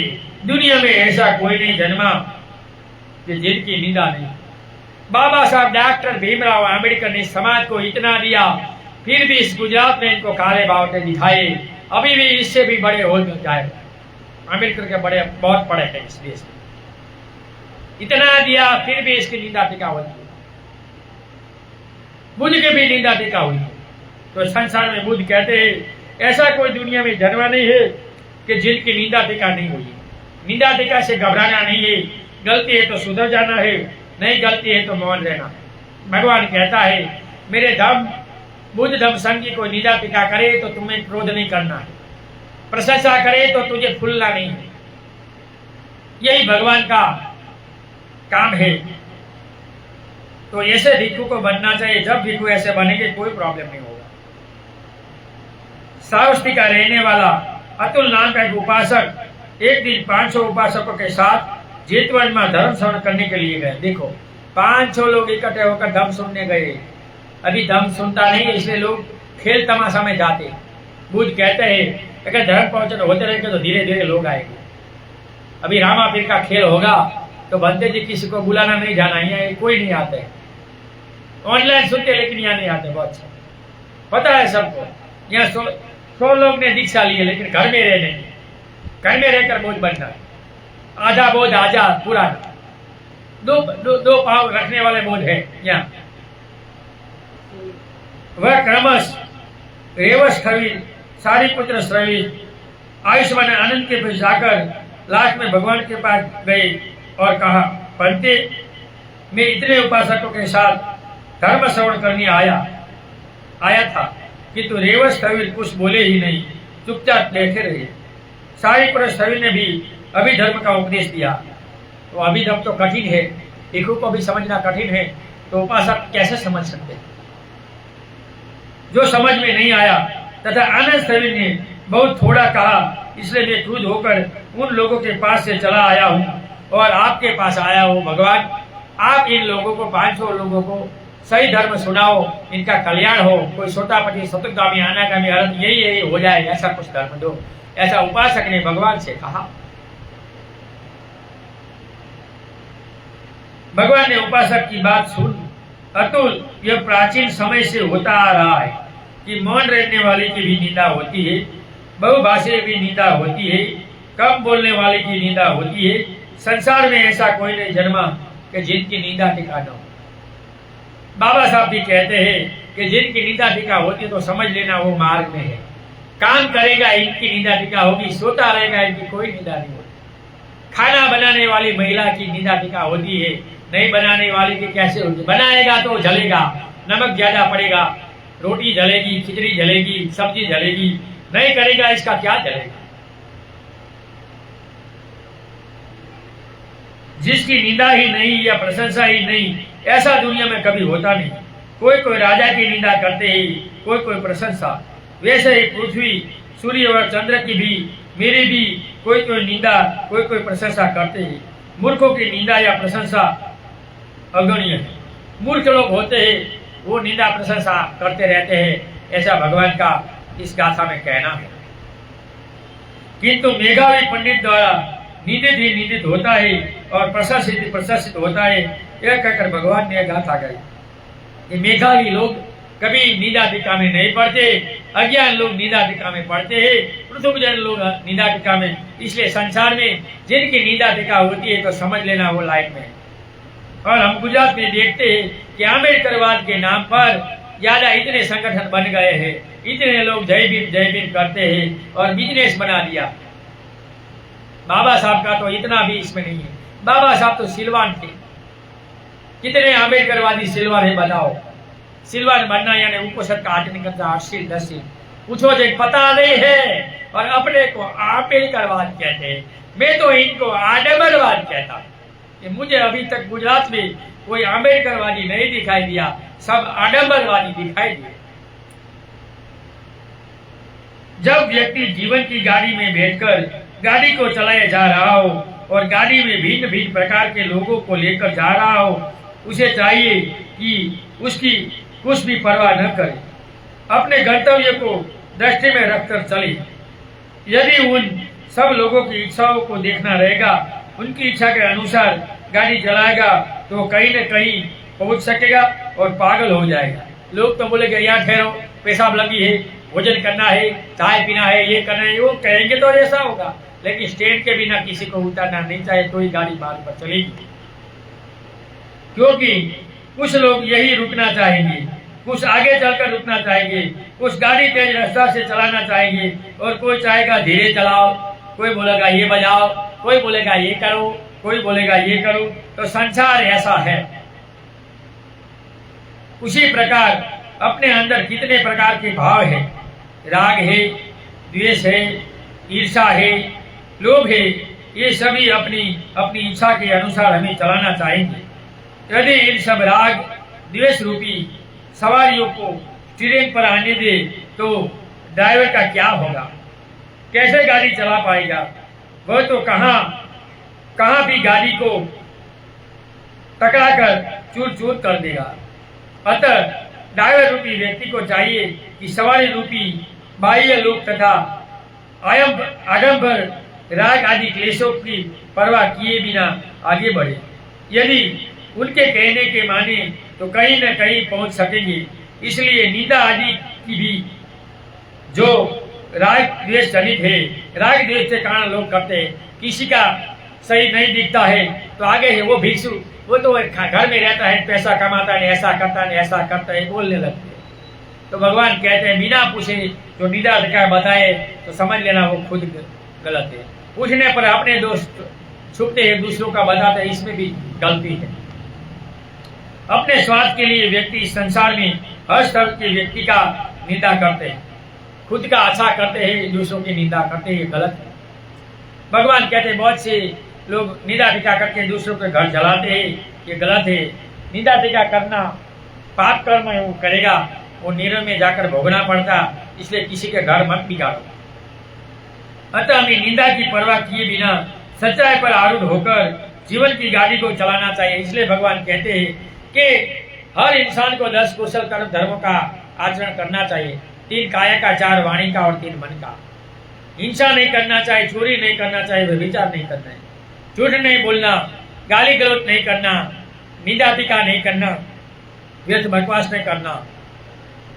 दुनिया में ऐसा कोई नहीं जन्मा कि जिनकी निंदा नहीं। बाबा साहब डॉक्टर भीमराव आंबेडकर ने समाज को इतना दिया, फिर भी इस गुजरात में इनको काले बावटे दिखाए। अभी भी इससे भी बड़े हो जाए, आंबेडकर के बड़े बहुत बड़े हैं इस देश में। इतना दिया, फिर भी इसकी निंदा टीका होती है। बुद्ध की भी निंदा टीका हुई है। तो संसार में बुद्ध कहते हैं, ऐसा कोई दुनिया में जन्मा नहीं है कि जिनकी निंदा टीका नहीं हुई। निंदा टीका से घबराना नहीं है, गलती है तो सुधर जाना है, नहीं गलती है तो मौन रहना है। भगवान कहता है, मेरे धम बुद्ध धम संगी को निंदा टीका करे तो तुम्हें क्रोध नहीं करना है, प्रशंसा करे तो तुझे फूलना नहीं है। यही भगवान का काम है। तो ऐसे भिक्षु को बनना चाहिए। जब भिक्षु ऐसे बनेंगे कोई प्रॉब्लम नहीं होगा। श्रावस्ती का रहने वाला अतुल नाम का एक उपासक एक दिन 500 उपासकों के साथ जेतवन में धर्म श्रवण करने के लिए गए। देखो, 500 लोग इकट्ठे होकर धर्म सुनने गए। अभी धर्म सुनता नहीं है, इसलिए लोग खेल तमाशा में जाते। बुद्ध कहते हैं, अगर धर्म पहुंचे तो होते रहेंगे तो धीरे धीरे लोग आएंगे। अभी रामा पीर का खेल होगा तो बनते जी किसी को बुलाना नहीं जाना, यहाँ कोई नहीं आते। ऑनलाइन सुनते लेकिन यहाँ नहीं आते। बहुत पता है सबको। यहाँ 100 लोग ने दीक्षा ली है, लेकिन घर में रहने, घर में रहकर बोझ बनना, आधा बोझ आजाद पूरा, दो पांव रखने वाले बोझ है यहाँ। वह क्रमश रेवश स्थविर, सारिपुत्र स्थविर, आयुष्मान आनंद के पास जाकर लास्ट में भगवान के पास गए और कहा, पंते, मैं इतने उपासकों के साथ धर्म श्रवण करने आया था कि तू रेवश स्थविर कुछ बोले ही नहीं, चुपचाप बैठे रहे। सारिपुत्र स्थविर ने भी अभिधर्म का उपदेश दिया। तो अभिधर्म तो कठिन है, भिक्षु को भी समझना कठिन है, तो उपासक कैसे समझ सकते? जो समझ में नहीं आया, तथा आनंद स्थविर ने बहुत थोड़ा कहा, इसलिए मैं क्रुद्ध होकर उन लोगों के पास से चला आया हूँ और आपके पास आया हूँ। भगवान, आप इन लोगों को 500 लोगों को सही धर्म सुनाओ, इनका कल्याण हो, कोई सोतापति सतुगामी अनागामी अर्थ यही हो जाए, ऐसा कुछ धर्म दो। ऐसा उपासक ने भगवान से कहा। भगवान ने उपासक की बात सुन। अतुल, यह प्राचीन समय से होता आ रहा है कि मौन रहने वाले की भी निंदा होती है, बहुभाषी भी निंदा होती है, कम बोलने वाले की निंदा होती है। संसार में ऐसा कोई नहीं जन्मा कि जिनकी निंदा टीका न हो। बाबा साहब भी कहते हैं कि जिनकी निंदा टीका होती है तो समझ लेना वो मार्ग में है। काम करेगा इनकी निंदा टीका होगी, सोता रहेगा इनकी कोई निंदा नहीं होती। खाना बनाने वाली महिला की निंदा टीका होती है, नहीं बनाने वाली की कैसे होगी? बनाएगा तो जलेगा, नमक ज्यादा पड़ेगा, रोटी जलेगी, खिचड़ी जलेगी, सब्जी जलेगी, नहीं करेगा इसका क्या जलेगा? जिसकी निंदा ही नहीं या प्रशंसा ही नहीं, ऐसा दुनिया में कभी होता नहीं। कोई कोई राजा की निंदा करते ही, कोई कोई प्रशंसा। वैसे ही पृथ्वी, सूर्य और चंद्र की भी, मेरी भी कोई कोई निंदा, कोई कोई प्रशंसा करते ही। मूर्खों की निंदा या प्रशंसा अगण्य है। मूर्ख लोग होते हैं वो निंदा प्रशंसा करते रहते हैं, ऐसा भगवान का इस गाथा में कहना है। किंतु मेघावी पंडित द्वारा निंदित ही निंदित होता है और प्रशंसित प्रशंसित होता है, यह कहकर भगवान ने गाथा गाई कि मेघावी लोग कभी निंदा टीका में नहीं पढ़ते, अज्ञान लोग निंदा टीका में पढ़ते हैं, पृथ्वीजन लोग निंदा टीका में। इसलिए संसार में जिनकी निंदा टीका होती है तो समझ लेना वो लाइफ में है। और हम गुजरात में देखते हैं कि आंबेडकरवाद के नाम पर ज्यादा इतने संगठन बन गए हैं, इतने लोग जय भीम करते हैं और बिजनेस बना दिया। बाबा साहब का तो इतना भी इसमें नहीं है। बाबा साहब तो सिलवान थे। कितने आंबेडकरवादी सिलवान है बताओ? सिलवान बनना यानी उपोषण का आचरण करता, 80-10 पूछो जो पता नहीं है और अपने को आंबेडकरवाद कहते हैं। मैं तो इनको आडम्बरवाद कहता हूँ कि मुझे अभी तक गुजरात में कोई आंबेडकरवादी नहीं दिखाई दिया, सब आडम्बरवादी दिखाई दिए। जब व्यक्ति जीवन की गाड़ी में बैठकर गाड़ी को चलाया जा रहा हो और गाड़ी में भिन्न भिन्न प्रकार के लोगों को लेकर जा रहा हो, उसे चाहिए कि उसकी कुछ भी परवाह न करे, अपने गंतव्य को दृष्टि में रखकर चले। यदि उन सब लोगों की इच्छाओं को देखना रहेगा, उनकी इच्छा के अनुसार गाड़ी चलाएगा तो कहीं न कहीं पहुंच सकेगा और पागल हो जाएगा। लोग तो बोलेंगे यहाँ ठहरो, पेशाब लगी है, भोजन करना है, चाय पीना है, ये करना है, वो कहेंगे तो ऐसा होगा। लेकिन स्टैंड के बिना किसी को उतारना नहीं चाहिए तो ही गाड़ी मार्ग पर चलेगी। क्योंकि कुछ लोग यही रुकना चाहेंगे, कुछ आगे चलकर रुकना चाहेंगे, कुछ गाड़ी तेज रास्ता से चलाना चाहेंगे और कोई चाहेगा धीरे चलाओ, कोई बोलेगा ये बजाओ, कोई बोलेगा ये करो, कोई बोलेगा ये करो। तो संसार ऐसा है। उसी प्रकार अपने अंदर कितने प्रकार के भाव है, राग है, द्वेष है, ईर्षा है, लोभ है, ये सभी अपनी अपनी इच्छा के अनुसार हमें चलाना चाहेंगे। यदि इन सब राग द्वेष रूपी सवारियों को स्टीयरिंग पर आने दे तो ड्राइवर का क्या होगा? कैसे गाड़ी चला पाएगा? वह तो कहां भी गाड़ी को टकराकर चूर चूर कर देगा। अतः ड्राइवर रूपी व्यक्ति को चाहिए कि सवारी रूपी बाह्य लोक तथा आडंबर राग आदि क्लेशों की परवाह किए बिना आगे बढ़े। यदि उनके कहने के माने तो कहीं न कहीं पहुंच सकेंगे। इसलिए निंदा आदि की भी जो राग द्वेष जनित है, राग द्वेष के कारण लोग करते हैं। किसी का सही नहीं दिखता है तो आगे है वो भिक्षु, वो तो घर में रहता है, पैसा कमाता है, ऐसा करता है, ऐसा करता है, बोलने लगते हैं। तो भगवान कहते हैं बिना पूछे जो निंदा बताए तो समझ लेना वो खुद गलत है। पूछने पर अपने दोष छुपते हैं, दूसरों का बताते हैं, इसमें भी गलती है। अपने स्वार्थ के लिए व्यक्ति इस संसार में हर स्तर के व्यक्ति का निंदा करते हैं, खुद का अच्छा करते हैं, दूसरों की निंदा करते हैं, ये गलत है। भगवान कहते हैं बहुत से लोग निंदा टीका करके दूसरों के घर जलाते हैं, ये गलत है। निंदा टीका करना पाप कर्म है, वो करेगा वो नरक में जाकर भोगना पड़ता, इसलिए किसी के घर मत बिगाड़ो। अतः हमें निंदा की परवाह किए बिना सच्चाई पर आरूढ़ होकर जीवन की गाड़ी को चलाना चाहिए। इसलिए भगवान कहते हैं कि हर इंसान को 10 कुशल कर्म धर्मों का आचरण करना चाहिए। 3 काया का, 4 वाणी का और 3 मन का। हिंसा नहीं करना चाहिए, चोरी नहीं करना चाहिए, व्यभिचार नहीं करना है, झूठ नहीं बोलना, गाली गलौज नहीं करना, निंदा टीका नहीं करना, व्यर्थ बकवास नहीं करना,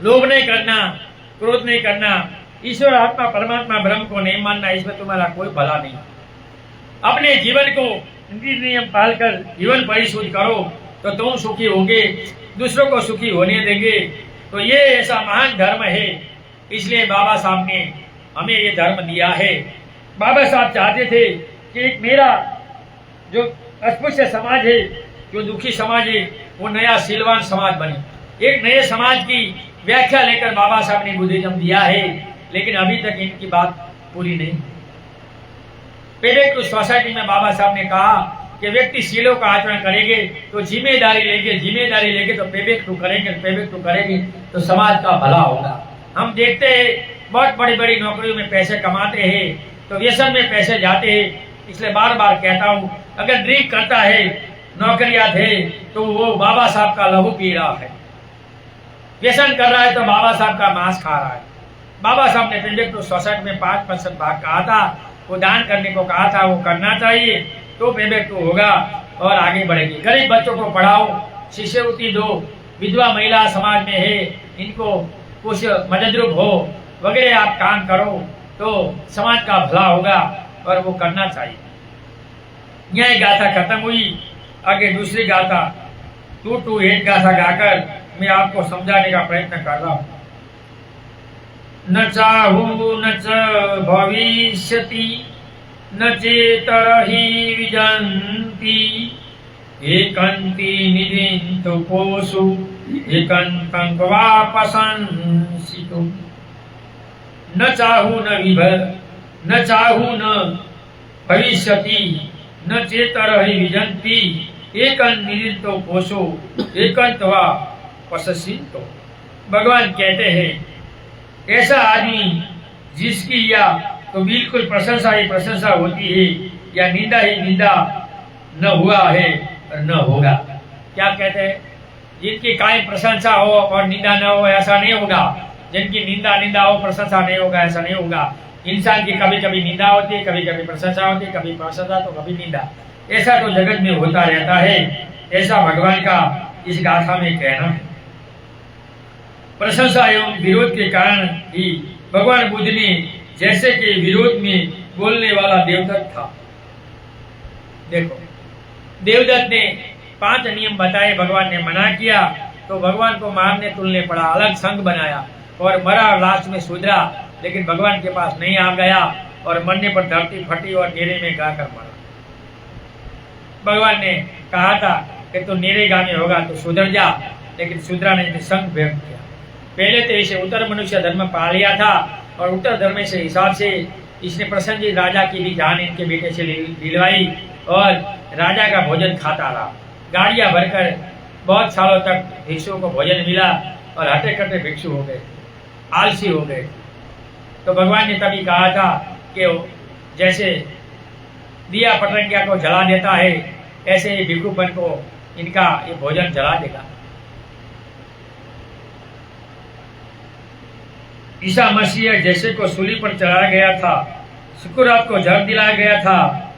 लोभ नहीं करना, क्रोध नहीं करना, ईश्वर आत्मा परमात्मा ब्रह्म को नहीं मानना, इसमें तुम्हारा कोई भला नहीं। अपने जीवन को नीति नियम पालकर जीवन परिशुद्ध करो तो तुम सुखी होगे, दूसरों को सुखी होने देंगे। तो ये ऐसा महान धर्म है, इसलिए बाबा साहब ने हमें ये धर्म दिया है। बाबा साहब चाहते थे कि एक मेरा जो अस्पृश्य समाज है, जो दुखी समाज है, वो नया शीलवान समाज बने। एक नए समाज की व्याख्या लेकर बाबा साहब ने बुद्धिज्म दिया है, लेकिन अभी तक इनकी बात पूरी नहीं। पेबेक सोसाइटी में बाबा साहब ने कहा कि व्यक्ति शीलों का आचरण करेंगे तो जिम्मेदारी लेंगे तो पेबेक करेंगे तो समाज का भला होगा। हम देखते हैं बहुत बड़ी बड़ी नौकरियों में पैसे कमाते हैं तो व्यसन में पैसे जाते हैं। इसलिए बार बार कहता हूँ, अगर ड्रिंक करता है, नौकरियां थे, तो वो बाबा साहब का लहू पी रहा है। व्यसन कर रहा है तो बाबा साहब का मांस खा रहा है। बाबा साहब ने पेबेक सोसाइटी में 5% भाग कहा था, वो दान करने को कहा था, वो करना चाहिए तो पेबेक होगा और आगे बढ़ेगी। गरीब बच्चों को पढ़ाओ, शिष्यवृत्ति दो, विधवा महिला समाज में है, इनको कुछ मददरूप हो वगैरह आप काम करो तो समाज का भला होगा और वो करना चाहिए। यह गाथा खत्म हुई, आगे दूसरी गाथा 228 गाथा गाकर मैं आपको समझाने का प्रयत्न कर रहा हूँ। न चाहू न च भविष्यति न चेतरहि विजन्ति एकंति निधिं तु पोषु एकंतं वापसंसितु। न चाहू न भविष्यति न चेतरहि विजन्ति एकं निधिं तु पोषु एकंतं वापसंसितु। भगवान कहते हैं ऐसा आदमी जिसकी या तो बिल्कुल प्रशंसा ही प्रशंसा होती है या निंदा ही निंदा न हुआ है और न होगा। क्या कहते हैं? जिनकी कायम प्रशंसा हो और निंदा न हो ऐसा नहीं होगा, जिनकी निंदा हो प्रशंसा नहीं होगा ऐसा नहीं होगा। इंसान की कभी कभी निंदा होती है, कभी कभी प्रशंसा होती है, कभी प्रशंसा तो कभी निंदा, ऐसा तो जगत में होता रहता है। ऐसा भगवान का इस गाथा में कहना है। प्रशंसा एवं विरोध के कारण ही भगवान बुद्ध ने जैसे कि विरोध में बोलने वाला देवदत्त था। देखो, देवदत्त ने 5 नियम बताए, भगवान ने मना किया तो भगवान को मारने तुलने पड़ा, अलग संघ बनाया और मरा, लास्ट में सुधरा, लेकिन भगवान के पास नहीं आ गया और मरने पर धरती फटी और नीरे में गाकर मरा। भगवान ने कहा था कि तू नीरे गामी होगा तो सुधर जा, लेकिन सुधरा नहीं तो संघ व्यक्त किया। पहले तो इसे उत्तर मनुष्य धर्म पा लिया था और उत्तर धर्म से हिसाब से इसने प्रसन्नजीत राजा की भी जान इनके बेटे से दिलवाई और राजा का भोजन खाता रहा। गाड़ियां भरकर बहुत सालों तक भिक्षुओं को भोजन मिला और हटे कटे भिक्षु हो गए, आलसी हो गए। तो भगवान ने तभी कहा था कि जैसे दिया पतंगिया को जला देता है ऐसे ही भिक्षुपन को इनका ये भोजन जला देगा। ईसा मसीह जैसे को सूली पर चढ़ाया गया था, शुक्रवार को जड़ दिलाया गया था,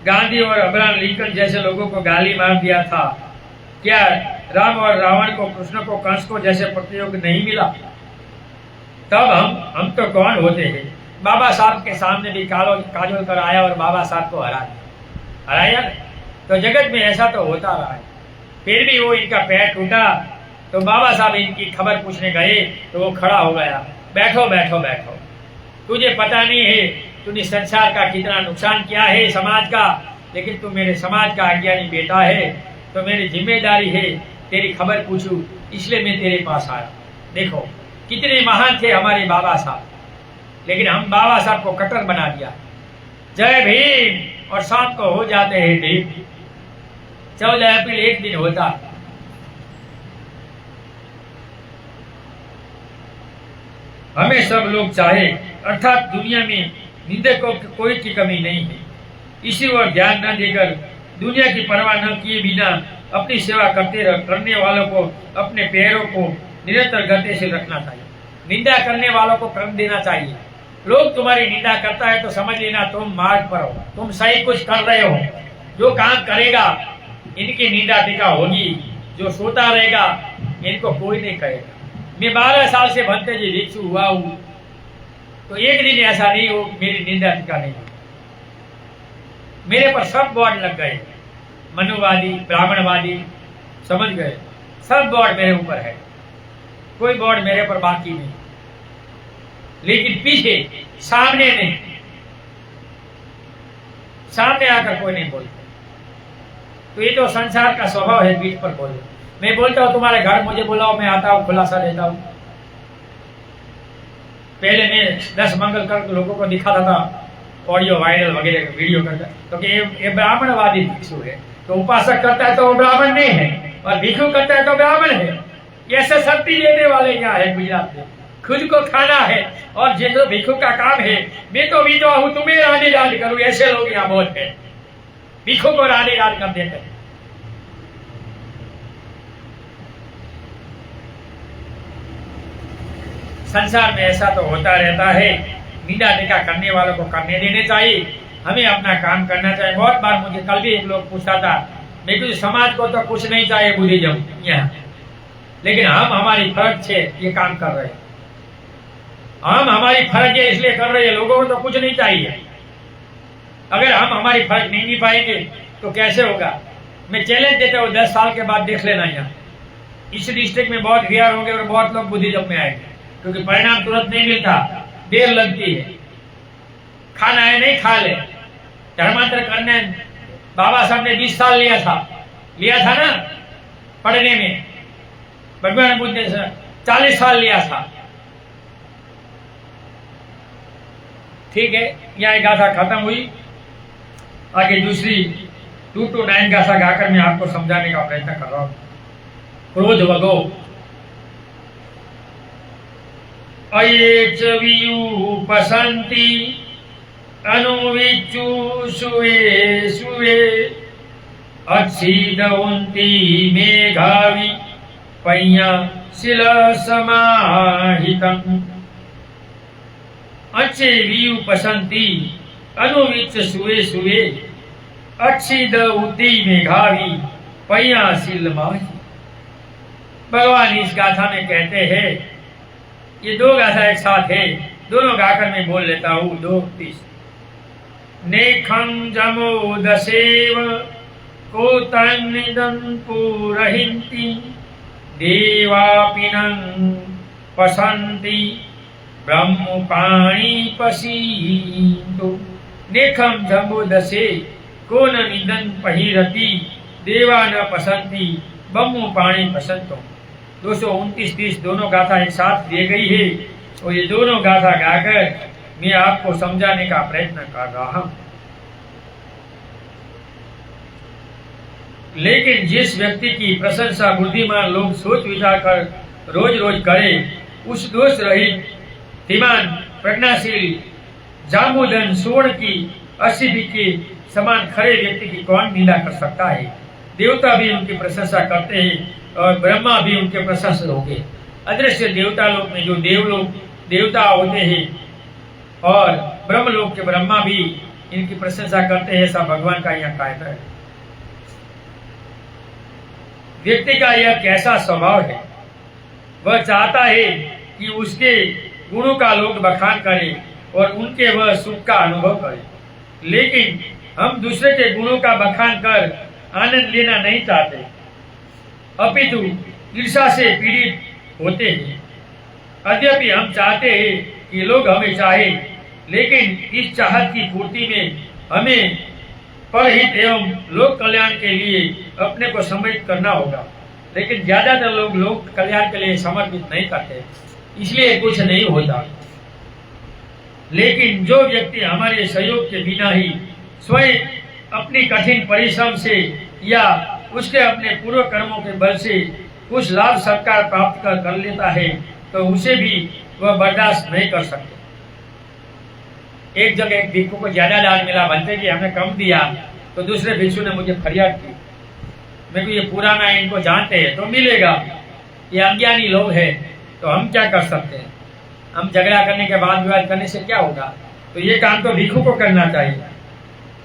गांधी और अब्राहम लिंकन जैसे लोगों को गाली मार दिया था, क्या राम और रावण को, कृष्ण को, कंस को जैसे प्रतियोग नहीं मिला? तब हम तो कौन होते हैं? बाबा साहब के सामने भी काजोल कर आया और बाबा साहब को हराया नहीं। तो जगत में ऐसा तो होता रहा है। फिर भी वो इनका पैर टूटा तो बाबा साहब इनकी खबर पूछने गए तो वो खड़ा हो गया, बैठो बैठो बैठो, तुझे पता नहीं है तूने संसार का कितना नुकसान किया है समाज का, लेकिन तू मेरे समाज का अज्ञानी बेटा है तो मेरी जिम्मेदारी है तेरी खबर पूछूं, इसलिए मैं तेरे पास आया। देखो कितने महान थे हमारे बाबा साहब, लेकिन हम बाबा साहब को कट्टर बना दिया। जय भीम और शाम को हो जाते हैं भीम। 14 अप्रैल एक दिन होता, हमें सब लोग चाहे, अर्थात दुनिया में निंदकों की कोई की कमी नहीं है। इसी ओर ध्यान न देकर दुनिया की परवाह न किए बिना अपनी सेवा करने वालों को अपने पैरों को निरंतर गति से रखना चाहिए। निंदा करने वालों को कर्म देना चाहिए। लोग तुम्हारी निंदा करता है तो समझ लेना तुम मार्ग पर हो, तुम सही कुछ कर रहे हो। जो काम करेगा इनकी निंदा टीका होगी, जो सोता रहेगा इनको कोई नहीं कहेगा। मैं 12 साल से भंते जी भिक्षु हुआ हूं, तो एक दिन ऐसा नहीं हो मेरी निंदा टीका नहीं हो। मेरे पर सब बोर्ड लग गए, मनुवादी ब्राह्मणवादी, समझ गए, सब बोर्ड मेरे ऊपर है, कोई बोर्ड मेरे पर बाकी नहीं। लेकिन पीछे सामने नहीं, सामने आकर कोई नहीं बोलता। तो ये तो संसार का स्वभाव है, पीठ पर बोलो। मैं बोलता हूं तुम्हारे घर मुझे बुलाओ, मैं आता हूं, खुलासा देता हूं। पहले मैं 10 मंगल कर लोगों को दिखाता था, ऑडियो वायरल वगैरह वीडियो करता, क्योंकि ये ब्राह्मणवादी भिक्षु है, तो उपासक करता है तो वो ब्राह्मण नहीं है, और भिक्षु करता है तो ब्राह्मण है। ऐसे शक्ति देने वाले यहाँ है गुजरात में। खुद को खाना है और जैसे भिक्षु का काम है, मैं तो विधवा हूं, तुम्हें रानी राज करूं, ऐसे लोग यहाँ बहुत है। भिक्षु को रानी राज कर देते हैं। संसार में ऐसा तो होता रहता है। निंदा टीका करने वालों को करने देने चाहिए, हमें अपना काम करना चाहिए। बहुत बार मुझे कल भी एक लोग पूछता था, मैं कुछ समाज को तो कुछ नहीं चाहिए बुद्धिज्म यहाँ, लेकिन हम हमारी फर्ज से ये काम कर रहे हैं। हम हमारी फर्ज है इसलिए कर रहे हैं, लोगों को तो कुछ नहीं चाहिए। अगर हम हमारी फर्ज नहीं निभाएंगे तो कैसे होगा। मैं चैलेंज देता हूँ 10 साल के बाद देख लेना, यहाँ इस डिस्ट्रिक्ट में बहुत वीआर होंगे और बहुत लोग बुद्धिज्म में आएंगे, क्योंकि परिणाम तुरंत नहीं मिलता, देर लगती है। खाना है नहीं खा ले। धर्मांतर करने बाबा साहब ने 20 साल लिया था ना पढ़ने में। भगवान बुद्ध ने 40 साल लिया था। ठीक है, यहाँ एक गाथा खत्म हुई। आगे दूसरी 2 to 9 गाथा गाकर मैं आपको समझाने का प्रयत्न कर रहा हूं। क्रोध वगो अये च वियूपसन्ति अनुविच्चु सुवे सुवे अच्छीदवन्ति मेघावि पय्या शिल समाहितम्। अच्छे वियूपसन्ति अनुविच्च सुवे सुवे अच्छीदवन्ति मेघावि पय्या शिल माहि। भगवान इस गाथा में कहते हैं, ये 2 गाथा एक साथ है, दोनों गाकर मैं बोल लेता हूँ। 2:30 नेखं जमोदसेव कोतन्निदं पुरहिन्ति देवापिनं पसन्ति ब्रह्मपाणि पसीन्तु। नेखं जम्बोदसे को न निदन पहिरति देवा न पसंती ब्रह्मपाणि पसंतो। 229-30 दोनों गाथा एक साथ दी गई है, और ये दोनों गाथा गाकर मैं आपको समझाने का प्रयत्न कर रहा हूं। लेकिन जिस व्यक्ति की प्रशंसा बुद्धिमान लोग सोच विचार कर रोज रोज करे, उस दोष रहित धीमान प्रज्ञाशील जामुदन स्वर्ण की असिद्धि के समान खरे व्यक्ति की कौन निंदा कर सकता है। देवता भी उनकी प्रशंसा करते हैं और ब्रह्मा भी उनके प्रशंसक होंगे। अदृश्य देवता लोक में जो देवता होते हैं और ब्रह्मलोक के ब्रह्मा भी इनकी प्रशंसा करते हैं, ऐसा भगवान का यह कायदा है। व्यक्ति का यह कैसा स्वभाव है, वह चाहता है कि उसके गुणों का लोग बखान करें और उनके वह सुख का अनुभव करें। लेकिन हम दूसरे के गुणों का बखान कर आनंद लेना नहीं चाहते, अपितु ईर्ष्या से पीड़ित होते हैं। यद्यपि हम चाहते हैं कि लोग हमें चाहे, लेकिन इस चाहत की पूर्ति में हमें परहित एवं लोक कल्याण के लिए अपने को समर्पित करना होगा। लेकिन ज्यादातर लोग लोक कल्याण के लिए समर्पित नहीं करते, इसलिए कुछ नहीं होता। लेकिन जो व्यक्ति हमारे सहयोग के बिना ही स्वयं अपनी कठिन परिश्रम से या उसके अपने पूर्व कर्मों के बल से कुछ लाभ सत्कार प्राप्त कर लेता है, तो उसे भी वह बर्दाश्त नहीं कर सकते। एक जगह एक भिक्षु को ज्यादा दान मिला, बनते कि हमने कम दिया, तो दूसरे भिक्षु ने मुझे फरियाद की, मैं को ये पुराना है, इनको जानते हैं तो मिलेगा, ये अज्ञानी लोग हैं, तो हम क्या कर सकते हैं? हम झगड़ा करने के बाद विवाद करने से क्या होगा? तो ये काम तो भिक्षु को करना चाहिए।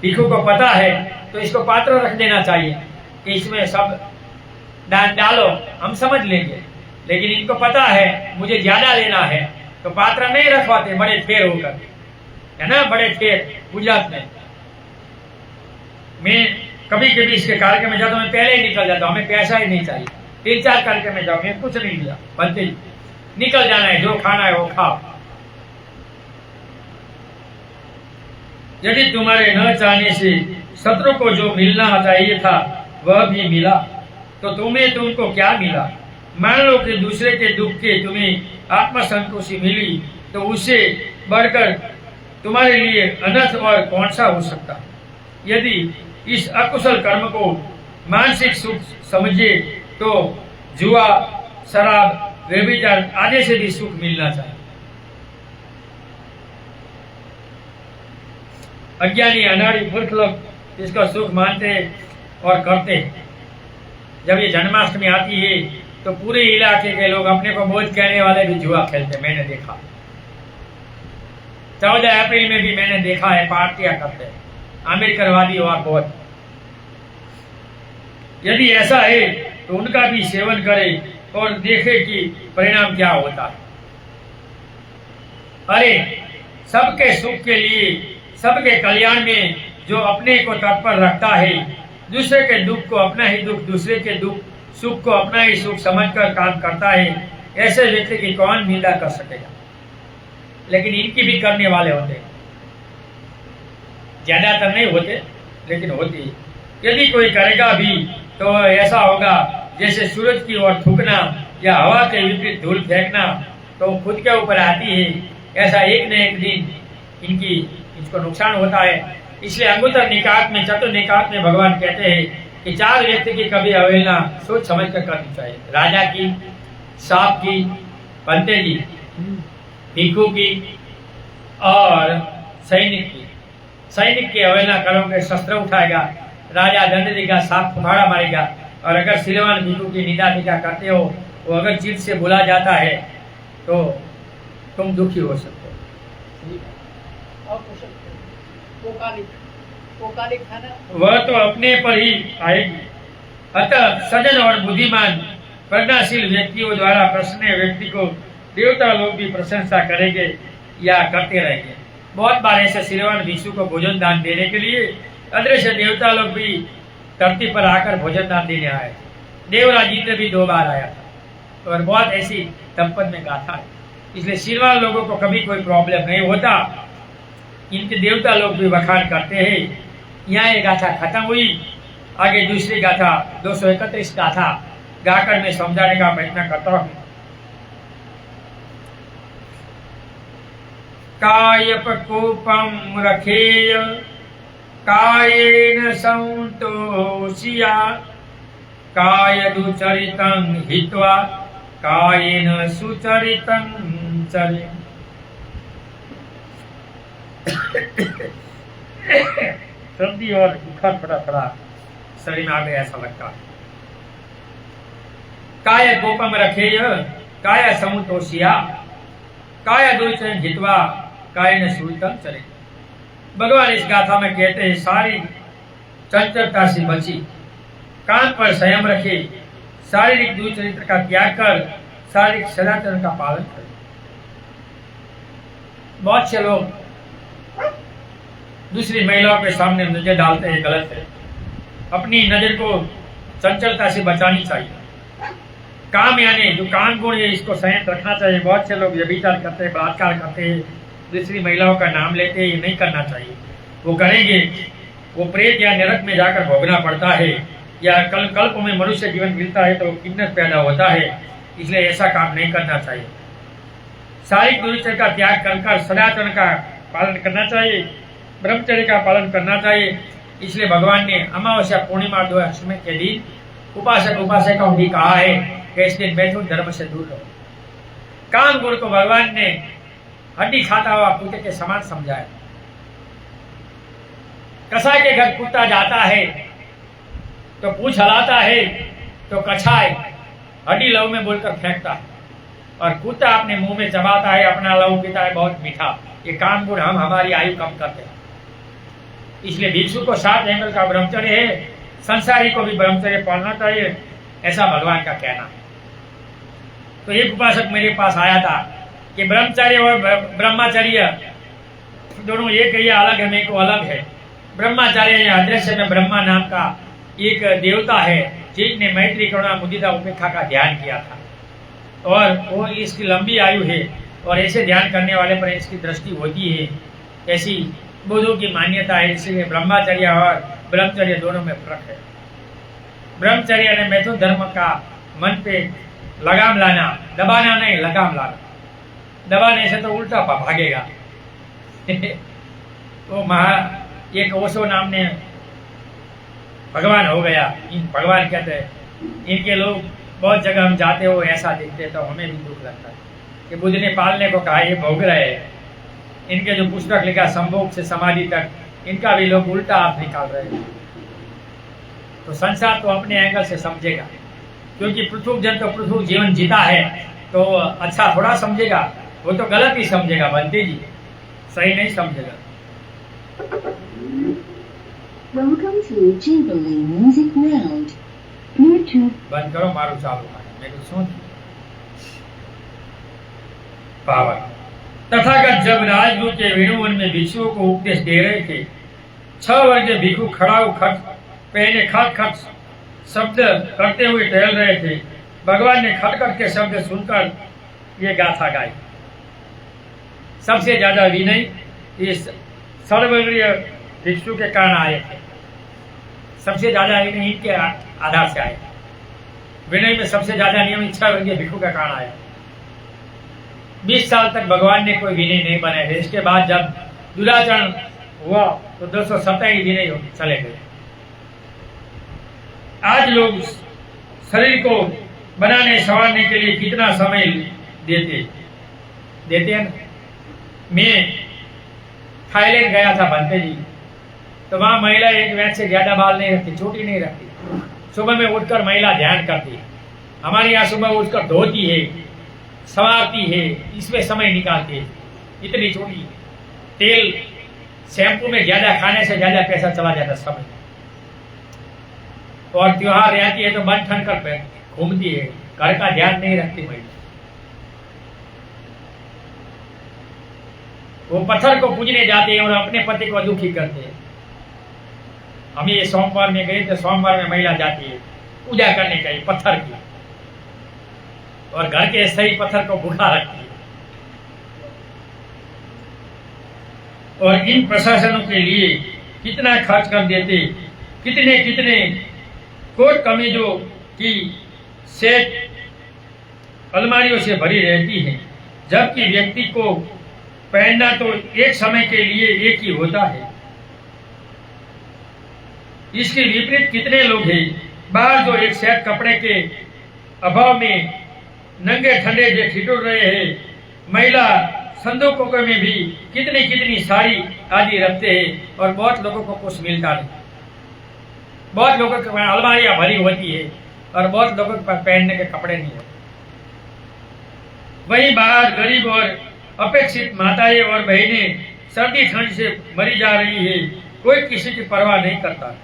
भिक्षु को पता है तो इसको पात्र रख देना चाहिए कि इसमें सब डालो, हम समझ लेंगे। लेकिन इनको पता है मुझे ज्यादा लेना है तो पात्र नहीं रखवाते, बड़े फेर होकर, है ना, बड़े फेर। गुजरात में मैं कभी कभी इसके कार्यक्रम में जाता हूँ, मैं पहले ही निकल जाता हूँ, हमें पैसा ही नहीं चाहिए। 3-4 कार्यक्रम में जाओ, मैं कुछ नहीं लिया, बनते ही निकल जाना है, जो खाना है वो खाओ। यदि तुम्हारे न चाहने से शत्रु को जो मिलना चाहिए था वह भी मिला तो तुम्हें तुमको क्या मिला? मान लो कि दूसरे के दुख के तुम्हें आत्मसंतोषी मिली तो उससे बढ़कर तुम्हारे लिए अनर्थ और कौन सा हो सकता? यदि इस अकुशल कर्म को मानसिक सुख समझे तो जुआ, शराब, व्यभिचार आदि से भी सुख मिलना चाहिए। अज्ञानी अनाड़ी मूर्ख लोग इसका सुख मानते और करते हैं। जब ये जन्माष्टमी आती है तो पूरे इलाके के लोग अपने को बोझ कहने वाले भी जुआ खेलते, मैंने देखा। 14 अप्रैल में भी मैंने देखा है, पार्टियां करते हैं अमेरिकनवादी और बहुत। यदि ऐसा है तो उनका भी सेवन करे और देखे कि परिणाम क्या होता है। अरे सबके सुख के लिए, सबके कल्याण में जो अपने को तत्पर रखता है, दूसरे के दुख को अपना ही दुख, दूसरे के दुख सुख को अपना ही सुख समझकर काम करता है, ऐसे व्यक्ति की कौन निंदा कर सकेगा? लेकिन इनकी भी करने वाले होते हैं, ज्यादातर नहीं होते लेकिन होती है। यदि कोई करेगा भी तो ऐसा होगा जैसे सूरज की ओर थूकना या हवा के विपरीत धूल फेंकना तो खुद के ऊपर आती है, ऐसा एक न एक दिन इसको नुकसान होता है। इसलिए अंगुत्तर निकाय में, चतुर्थ निकाय में भगवान कहते हैं कि 4 व्यक्ति की कभी अवहेलना सोच समझ कर करनी चाहिए। राजा की, सांप की, पंते की, भिक्षु की और सैनिक की। सैनिक की अवहेलना करोगे, शस्त्र उठाएगा, राजा दंड देगा, सांप फुफाड़ा मारेगा। और अगर सिलवान भिक्षु की निंदा टीका करते हो, वो अगर चित से बोला जाता है तो तुम दुखी हो सकते हो। वह तो अपने पर ही आएगी। अतः सजन और बुद्धिमान प्रज्ञाशील व्यक्तियों द्वारा प्रसन्न व्यक्ति को देवता लोग भी प्रशंसा करेंगे या करते रहेंगे। बहुत बार ऐसे सिलवान भिक्षु को भोजन दान देने के लिए अदृश्य देवता लोग भी धरती पर आकर भोजन दान देने आए। देवराज इंद्र भी 2 बार आया था और बहुत ऐसी संपद में गाथा है। इसलिए सिलवान लोगों को कभी कोई प्रॉब्लम नहीं होता, इनके देवता लोग भी बखान करते हैं। यहाँ एक गाथा खत्म हुई, आगे दूसरी गाथा 231 गाथा गाकर मैं समझाने का प्रयत्न करता हूँ। कायपकोपम रखेय कायेन संतोषिया कायदुचरितं हित्वा कायेन सुचरितं चरे। सर्दी और बुखार थोड़ा शरीर में आ गया ऐसा लगता है। काय गोपम रखेय काय समुतोषिया काय दुचरितं हित्वा कायेन सुचरितं चरे। भगवान इस गाथा में कहते हैं सारी चंचलता से बची, कान पर संयम रखे, शारीरिक दुचरित्र का त्याग कर शारीरिक सदाचरण का पालन करे। बहुत से लोग दूसरी महिलाओं के सामने नजर डालते हैं, गलत है। अपनी नजर को चंचलता से बचानी चाहिए। काम यानी जो काम गुण है इसको संयत रखना चाहिए। बहुत से लोग व्यभिचार करते हैं, बलात्कार करते हैं, दूसरी महिलाओं का नाम लेते हैं, ये नहीं करना चाहिए। वो करेंगे वो प्रेत या नरक में जाकर भोगना पड़ता है, या कल्प में मनुष्य जीवन मिलता है तो किन्नत पैदा होता है। इसलिए ऐसा काम नहीं करना चाहिए। शारीरिक दुर्चर्य का त्याग कर सदाचरण का पालन करना चाहिए, ब्रह्मचर्य का पालन करना चाहिए। इसलिए भगवान ने अमावस्या, पूर्णिमा, 2 अष्टमी के दिन उपासक उपासिकाओं भी कहा है कि इस दिन मैथुन धर्म से दूर रहो। काम गुण को भगवान ने हड्डी खाता हुआ कुत्ते के समान समझाया। कसाई के घर कुत्ता जाता है तो पूछ हलाता है, तो कछाई हड्डी लहू में बोलकर फेंकता है, और कुत्ता अपने मुंह में चबाता है, अपना लहू पीता है बहुत मीठा। ये काम गुण हम हमारी आयु कम करते हैं। इसलिए भिक्षु को 7 एंगल का ब्रह्मचर्य है, संसारी को भी ब्रह्मचर्य पालना चाहिए, ऐसा भगवान का कहना है। तो एक उपासक मेरे पास आया था कि ब्रह्मचर्य और ब्रह्मचर्य दोनों एक है या अलग है? मेरे को अलग है। ब्रह्मचर्य या अदृश्य में ब्रह्मा नाम का एक देवता है जिसने मैत्री करुणा मुदिता उपेक्षा का ध्यान किया था, और वो इसकी लंबी आयु है, और ऐसे ध्यान करने वाले पर इसकी दृष्टि होती है, ऐसी बुद्धों की मान्यता है। इसलिए ब्रह्मचर्य और ब्रह्मचर्य दोनों में फर्क है। ब्रह्मचर्य ने मैथुन धर्म का मन पे लगाम लाना, दबाना नहीं, लगाम लाना। दबाने से तो उल्टा भागेगा। तो एक ओशो नाम ने भगवान हो गया। भगवान कहते हैं इनके लोग बहुत जगह हम जाते हो ऐसा दिखते, तो हमें भी दुख लगता है कि बुद्ध ने पालने को कहा, ये भोग रहे हैं। इनके जो पुस्तक लिखा संभोग से समाधि तक, इनका भी लोग उल्टा आप निकाल रहे हैं। तो संसार तो अपने एंगल से समझेगा, क्योंकि पृथ्वी जन तो पृथ्वी जीवन जीता है, तो अच्छा थोड़ा समझेगा, वो तो गलत ही समझेगा। बंदे जी सही नहीं समझेगा। Welcome to Jubilee Music World. Bluetooth. बंद करो, मारो चालू है, मेरे को सुन। पावर तथागत जब राजगुरु के विनोवन में भिक्षुओं को उपदेश दे रहे थे, 6 वर्गीय भिक्षु खड़ाऊ खट पहने खट खट शब्द करते हुए टहल रहे थे। भगवान ने खटखट के शब्द सुनकर ये गाथा गाई। सबसे ज्यादा विनय इस सर्ववर्गीय भिक्षु के कारण आए थे। सबसे ज्यादा विनय इनके आधार से आए। विनय में सबसे ज्यादा नियम 6 वर्गीय भिक्षु का कारण आया। 20 साल तक भगवान ने कोई विनय नहीं बनाए थे। इसके बाद जब दुराचरण हुआ तो 227 विनय चले गए। आज लोग शरीर को बनाने संवारने के लिए कितना समय देते हैं। मैं थाईलैंड गया था बनते जी, तो वहां महिला एक वैन से ज्यादा बाल नहीं रखती, छोटी नहीं रखती। सुबह में उठकर महिला ध्यान करती है। हमारे यहाँ सुबह उठकर धोती है, संवारती है, इसमें समय निकालती है। इतनी छोटी तेल शैम्पू में ज्यादा खाने से ज्यादा पैसा चला जाता समय। और त्योहार रहती है तो मन ठन कर घूमती है, घर का ध्यान नहीं रखती महिला। वो पत्थर को पूजने जाते हैं और अपने पति को दुखी करते हैं। हम ये सोमवार में गए तो सोमवार में महिला जाती है पूजा करने के लिए पत्थर की, और घर के सही पत्थर को भूखा रखती है। और इन प्रशासनों के लिए कितना खर्च कर देते, कितने कितने कोट कमीजों की सेट अलमारियों से भरी रहती है, जबकि व्यक्ति को पहनना तो एक समय के लिए एक ही होता है। इसके विपरीत कितने लोग हैं बाहर जो एक सेट कपड़े के अभाव में नंगे ठंडे जो ठिठुर रहे हैं। महिला संदूकों में भी कितनी कितनी साड़ी आदि रखते हैं, और बहुत लोगों को कुछ मिलता नहीं। बहुत लोगों की अलमारियां भरी होती है और बहुत लोगों के पास पहनने के कपड़े नहीं होते। वहीं बाहर गरीब और अपेक्षित माताएं और बहनें सर्दी ठंड से मरी जा रही है, कोई किसी की परवाह नहीं करता,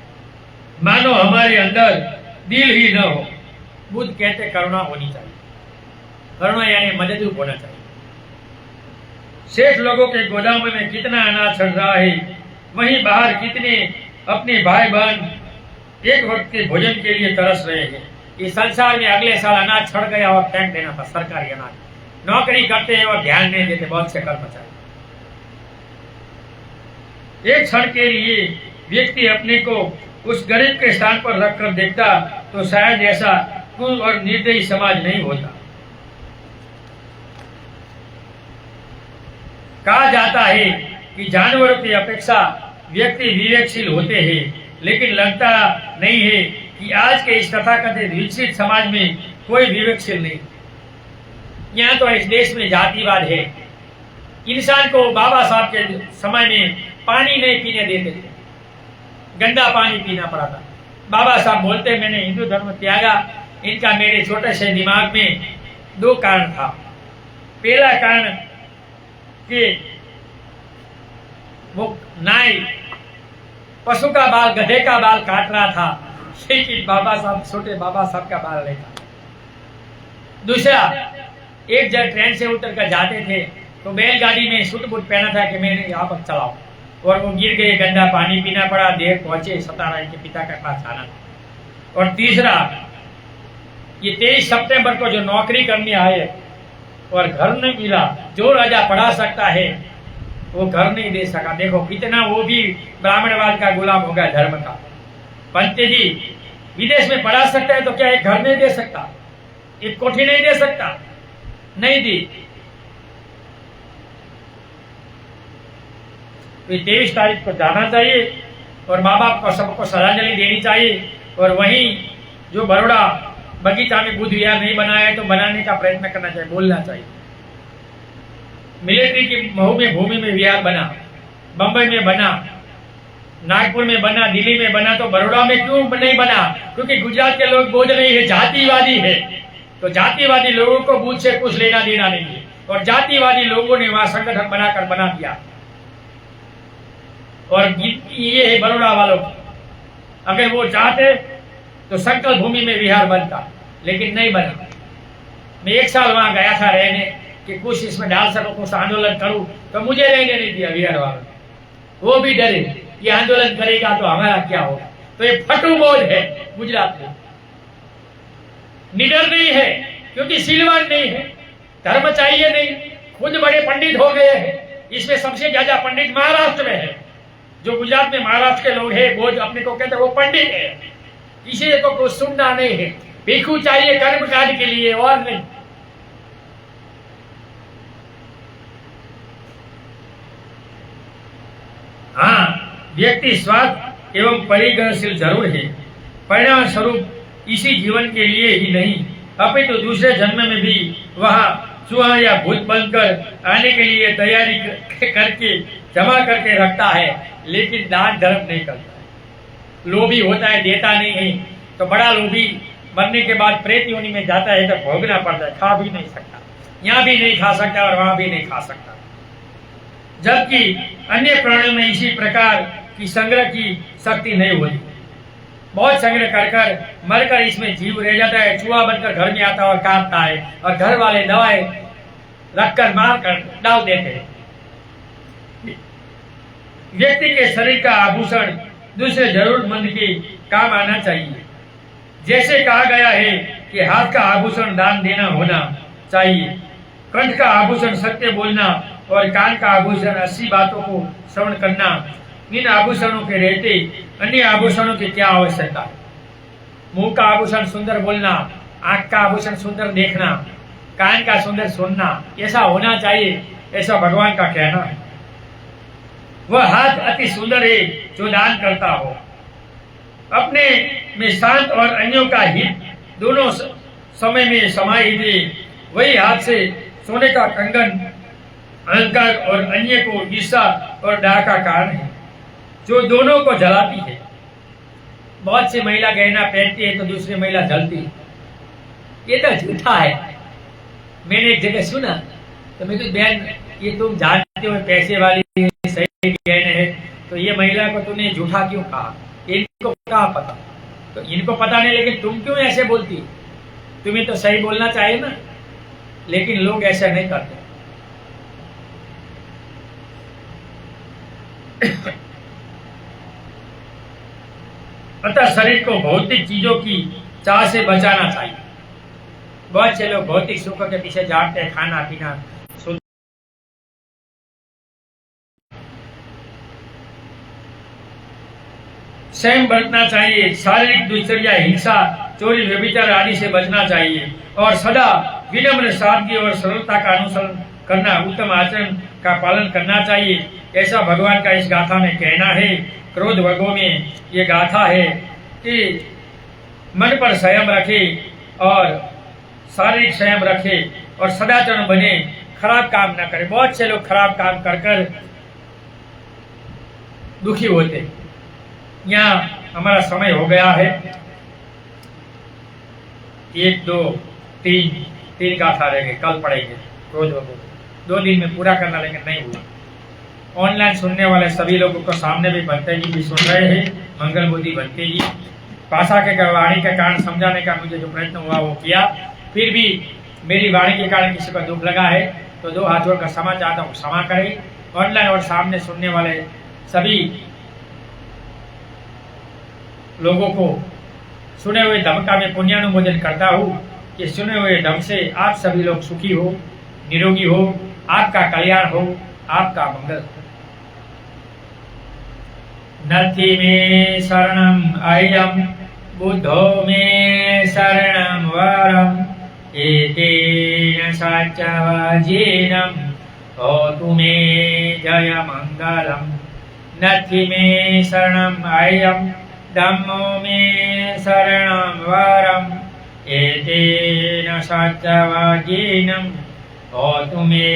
मानो हमारे अंदर दिल ही न हो। बुद्ध कहते करुणा होनी चाहिए। करुणा यानी मददरूप होना चाहिए। शेष लोगों के गोदामों में कितना अनाज सड़ रहा है, वहीं बाहर कितने अपने भाई बहन एक वक्त के भोजन के लिए तरस रहे हैं। इस संसार में अगले साल अनाज सड़ गया और फेंक देना था, सरकारी अनाज। नौकरी करते हैं और ध्यान नहीं देते बहुत से कर्मचारी। एक क्षण के लिए व्यक्ति अपने को उस गरीब के स्थान पर रखकर देखता तो शायद ऐसा क्रूर और निर्दयी समाज नहीं होता। कहा जाता है कि जानवरों की अपेक्षा व्यक्ति विवेकशील होते हैं, लेकिन लगता नहीं है कि आज के इस तथाकथित विकसित समाज में कोई विवेकशील नहीं। यहाँ तो इस देश में जातिवाद है। इंसान को बाबा साहब के समय में पानी नहीं पीने देते थे, गंदा पानी पीना पड़ा था। बाबा साहब बोलते मैंने हिंदू धर्म त्यागा, इनका मेरे छोटे से दिमाग में दो कारण था। पहला कारण कि वो नाई पशु का बाल, गधे का बाल काट रहा था, लेकिन बाबा साहब, छोटे बाबा साहब का बाल नहीं था। दूसरा, एक जब ट्रेन से उतर कर जाते थे तो बैलगाड़ी में सूट बूट पहना था कि मैंने यहाँ पर चलाओ, और वो गिर गए, गंदा पानी पीना पड़ा, देर पहुंचे, सताराम के पिता के पास आना था। और तीसरा, ये 23 सितंबर को जो नौकरी करने आए और घर नहीं मिला, जो राजा पढ़ा सकता है वो घर नहीं दे सका। देखो कितना वो भी ब्राह्मणवाद का गुलाम हो गया, धर्म का। पंते जी विदेश में पढ़ा सकता है तो क्या एक घर नहीं दे सकता, एक कोठी नहीं दे सकता? नहीं दी। तो 23 तारीख को जाना चाहिए और माँ बाप को सबको श्रद्धांजलि देनी चाहिए। और वहीं जो बड़ौदा बगीचा में बुद्ध विहार नहीं बनाया है तो बनाने का प्रयत्न करना चाहिए, बोलना चाहिए। मिलिट्री की भूमि में विहार बना, बंबई में बना, नागपुर में बना, दिल्ली में बना, तो बड़ौदा में क्यों नहीं बना? क्योंकि गुजरात के लोग बोझ नहीं है, जातिवादी है। तो जातिवादी लोगों को बूझ से कुछ लेना देना नहीं है, और जातिवादी लोगों ने वहां संगठन बनाकर बना दिया। और ये है बड़ौदा वालों की, अगर वो चाहते तो संकल्प भूमि में विहार बनता, लेकिन नहीं बना। मैं 1 साल वहां गया था रहने कि कुछ इसमें डाल सको, कुछ आंदोलन करूं, तो मुझे रहने नहीं दिया विहार वालों ने। वो भी डरे कि आंदोलन करेगा तो हमारा क्या होगा। तो ये फटू बोझ है गुजरात में, निडर नहीं है क्योंकि सिलवान नहीं है, धर्म चाहिए नहीं, खुद बड़े पंडित हो गए हैं। इसमें सबसे ज्यादा पंडित महाराष्ट्र में है। जो गुजरात में महाराष्ट्र के लोग हैं वो अपने को कहते हैं वो पंडित है, किसी को कुछ सुनना नहीं है, भिक्षु चाहिए कर्म कांड के लिए और नहीं। हाँ, व्यक्ति स्वार्थ एवं परिग्रहशील जरूर है, परिणाम स्वरूप इसी जीवन के लिए ही नहीं अपितु तो दूसरे जन्म में भी वह चूहा या भूत बनकर आने के लिए तैयारी करके जमा करके रखता है, लेकिन दान धर्म नहीं करता है। लोभी होता है, देता नहीं है, तो बड़ा लोभी मरने के बाद प्रेत योनि में जाता है तो भोगना पड़ता है, खा भी नहीं सकता, यहाँ भी नहीं खा सकता और वहां भी नहीं खा सकता। जबकि अन्य प्राणियों में इसी प्रकार की संग्रह की शक्ति नहीं होती। बहुत संग्रह कर कर मरकर इसमें जीव रह जाता है, चूहा बनकर घर में आता है और काटता है, और घर वाले दवाएं रखकर मार कर डाल देते हैं। व्यक्ति के शरीर का आभूषण दूसरे जरूरतमंद के काम आना चाहिए। जैसे कहा गया है कि हाथ का आभूषण दान देना होना चाहिए, कंठ का आभूषण सत्य बोलना और कान का आभूषण 80 बातों को श्रवण करना। इन आभूषणों के रहते अन्य आभूषणों की क्या आवश्यकता है? मुंह का आभूषण सुंदर बोलना, आंख का आभूषण सुंदर देखना, कान का सुंदर सुनना, ऐसा होना चाहिए, ऐसा भगवान का कहना है। वह हाथ अति सुंदर है जो दान करता हो, अपने में शांत और अन्यों का हित दोनों समय में समाहित है। वही हाथ से सोने का कंगन अहंकार और अन्य को ईर्ष्या और डाह का कारण है, जो दोनों को जलाती है। बहुत सी महिला गहना पहनती है तो दूसरी महिला जलती है, ये तो झूठा है। मैंने एक जगह सुना तो मैं तो बहन ये तुम जानते हो पैसे वाली सही गहने है, तो ये महिला को तूने झूठा क्यों कहा? इनको कहाँ पता? तो इनको पता नहीं, लेकिन तुम क्यों ऐसे बोलती? तुम्हें तो सही बोलना चाहिए ना, लेकिन लोग ऐसा नहीं करते। अतः शरीर को भौतिक चीजों की चाह से बचाना चाहिए। बहुत से लोग भौतिक सुख के पीछे जाते हैं, खाना पीना, स्वयं बरतना चाहिए। शारीरिक दुश्चर्या, हिंसा, चोरी, व्यभिचार आदि से बचना चाहिए और सदा विनम्र, सादगी और सरलता का अनुसरण करना, उत्तम आचरण का पालन करना चाहिए। ऐसा भगवान का इस गाथा में कहना है। क्रोध वर्गों में ये गाथा है कि मन पर संयम रखे और शारीरिक संयम रखे और सदाचरण बने, खराब काम न करे। बहुत से लोग खराब काम कर कर दुखी होते, यहाँ हमारा समय हो गया है। 1 2 3 गाथा रह गए, कल पढ़ेंगे रोज रोज 2 दिन में पूरा करना, लेकिन नहीं हुआ। ऑनलाइन सुनने वाले सभी लोगों को सामने भी बनते जी भी सुन रहे हैं, मंगल बुद्धि बनते जी। भाषा के वाणी के कारण समझाने का मुझे जो प्रयत्न हुआ वो किया, फिर भी मेरी वाणी के कारण किसी को दुख लगा है तो 2 हाथ जोड़कर क्षमा चाहता हूँ, क्षमा करें। ऑनलाइन और सामने सुनने वाले सभी लोगों को सुने हुए धर्म का मैं पुण्यानुमोदन करता हूँ कि सुने हुए ढंग से आप सभी लोग सुखी हो, निरोगी हो, आपका कल्याण हो, आपका मंगल हो। नथि मे शरणम अयम बुद्धो मे शरणम वरम एतेन सच्चवचनम होतु मे जय मंगलम। नथि मे शरणम अयम धम्मो मे शरणम वरम एतेन सच्चवचनम होतु मे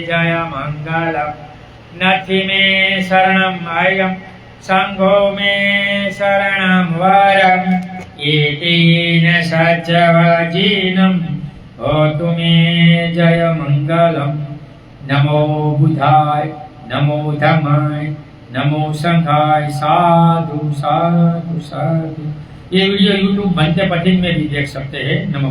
जय मंगलम। नथि मे शरणम अयम संघो मे शरणम वरम एतेन सच्चवचनम होतु मे जय मंगलम। नमो बुद्धाय, नमो धम्माय, नमो संघाय, साधु साधु साधु। ये वीडियो YouTube बनते पठिन में भी देख सकते हैं। नमो।